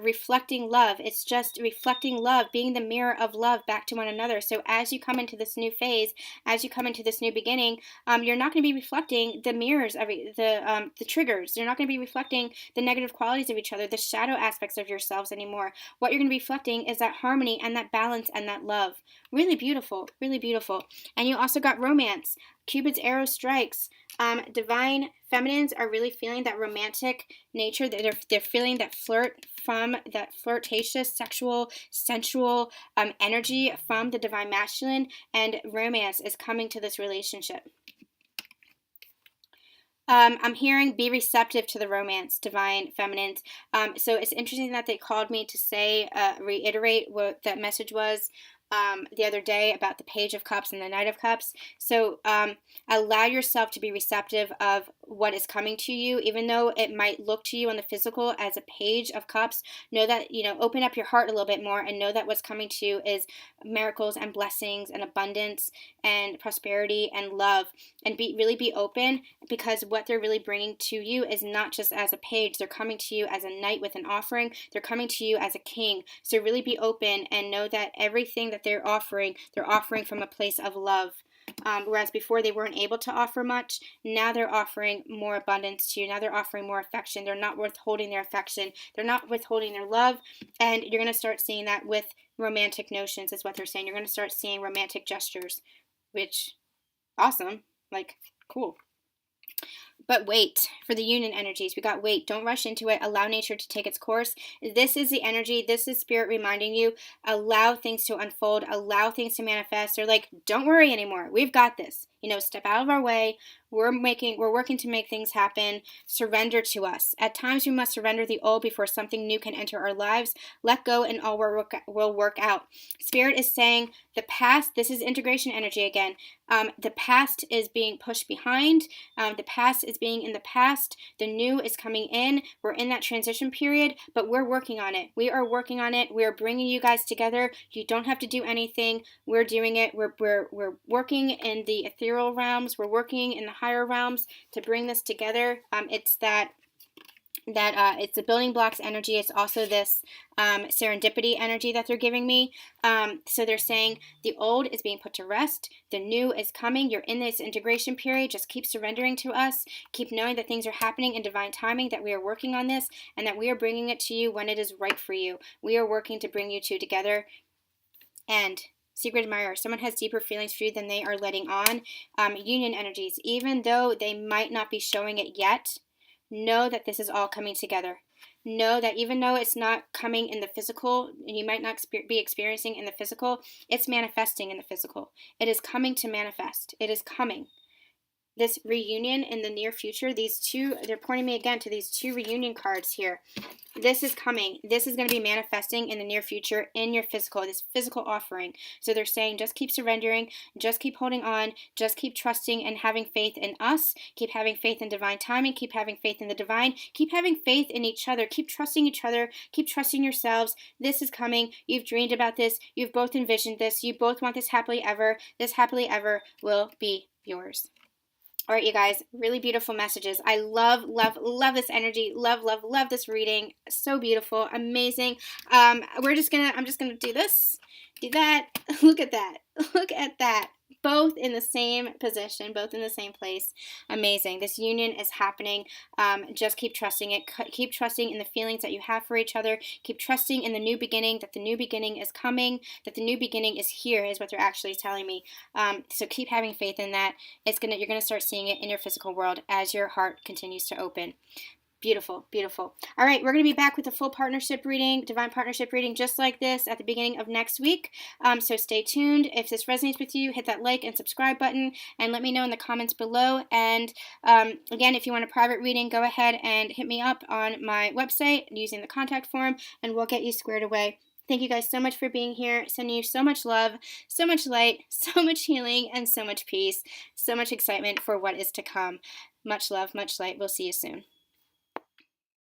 reflecting love. It's just reflecting love, being the mirror of love back to one another. So as you come into this new phase, as you come into this new beginning, you're not going to be reflecting the mirrors of the triggers. You're not going to be reflecting the negative qualities of each other, the shadow aspects of yourselves anymore. What you're going to be reflecting is that harmony and that balance and that love. Really beautiful, really beautiful. And you also got romance. Cupid's arrow strikes. Divine feminines are really feeling that romantic nature. They're feeling that flirt from that flirtatious, sexual, sensual energy from the divine masculine, and romance is coming to this relationship. I'm hearing be receptive to the romance, divine feminines. So it's interesting that they called me to say, reiterate what that message was the other day about the Page of Cups and the Knight of Cups. So allow yourself to be receptive of what is coming to you, even though it might look to you on the physical as a Page of Cups. Know that, open up your heart a little bit more and know that what's coming to you is miracles and blessings and abundance and prosperity and love. And really be open, because what they're really bringing to you is not just as a page. They're coming to you as a knight with an offering. They're coming to you as a king. So really be open and know that everything that they're offering from a place of love. Whereas before they weren't able to offer much, now they're offering more abundance to you. Now they're offering more affection. They're not withholding their affection. They're not withholding their love. And you're going to start seeing that with romantic notions, is what they're saying. You're going to start seeing romantic gestures, which, awesome. Like, cool. But wait for the union energies. We got wait. Don't rush into it. Allow nature to take its course. This is the energy. This is spirit reminding you. Allow things to unfold. Allow things to manifest. They're like, don't worry anymore. We've got this. Step out of our way. We're working to make things happen. Surrender to us. At times we must surrender the old before something new can enter our lives. Let go and all will work out. Spirit is saying the past, this is integration energy again. The past is being pushed behind. The past is being in the past. The new is coming in. We're in that transition period, but we're working on it. We are working on it. We are bringing you guys together. You don't have to do anything. We're doing it. We're working in the ethereal realms. We're working in the higher realms to bring this together. It's it's the building blocks energy. It's also this serendipity energy that they're giving me. So they're saying the old is being put to rest. The new is coming. You're in this integration period. Just keep surrendering to us. Keep knowing that things are happening in divine timing, that we are working on this, and that we are bringing it to you when it is right for you. We are working to bring you two together. And secret admirer, someone has deeper feelings for you than they are letting on. Union energies, even though they might not be showing it yet, know that this is all coming together. Know that even though it's not coming in the physical, and you might not be experiencing in the physical, it's manifesting in the physical. It is coming to manifest. It is coming. This reunion in the near future, they're pointing me again to these two reunion cards here. This is coming. This is going to be manifesting in the near future in your physical, this physical offering. So they're saying just keep surrendering, just keep holding on, just keep trusting and having faith in us, keep having faith in divine timing, keep having faith in the divine, keep having faith in each other, keep trusting each other, keep trusting yourselves. This is coming. You've dreamed about this. You've both envisioned this. You both want this happily ever. This happily ever will be yours. All right, you guys, really beautiful messages. I love, love, love this energy. Love, love, love this reading. So beautiful, amazing. I'm just gonna do this, do that. Look at that. Look at that. both in the same position, both in the same place. Amazing. This union is happening. Just keep trusting it. Keep trusting in the feelings that you have for each other. Keep trusting in the new beginning, that the new beginning is coming, that the new beginning is here, is what they're actually telling me. So keep having faith in that. You're going to start seeing it in your physical world as your heart continues to open. Beautiful, beautiful. All right, we're going to be back with a full partnership reading, divine partnership reading, just like this at the beginning of next week. So stay tuned. If this resonates with you, hit that like and subscribe button and let me know in the comments below. And again, if you want a private reading, go ahead and hit me up on my website using the contact form, and we'll get you squared away. Thank you guys so much for being here. Sending you so much love, so much light, so much healing, and so much peace, so much excitement for what is to come. Much love, much light. We'll see you soon.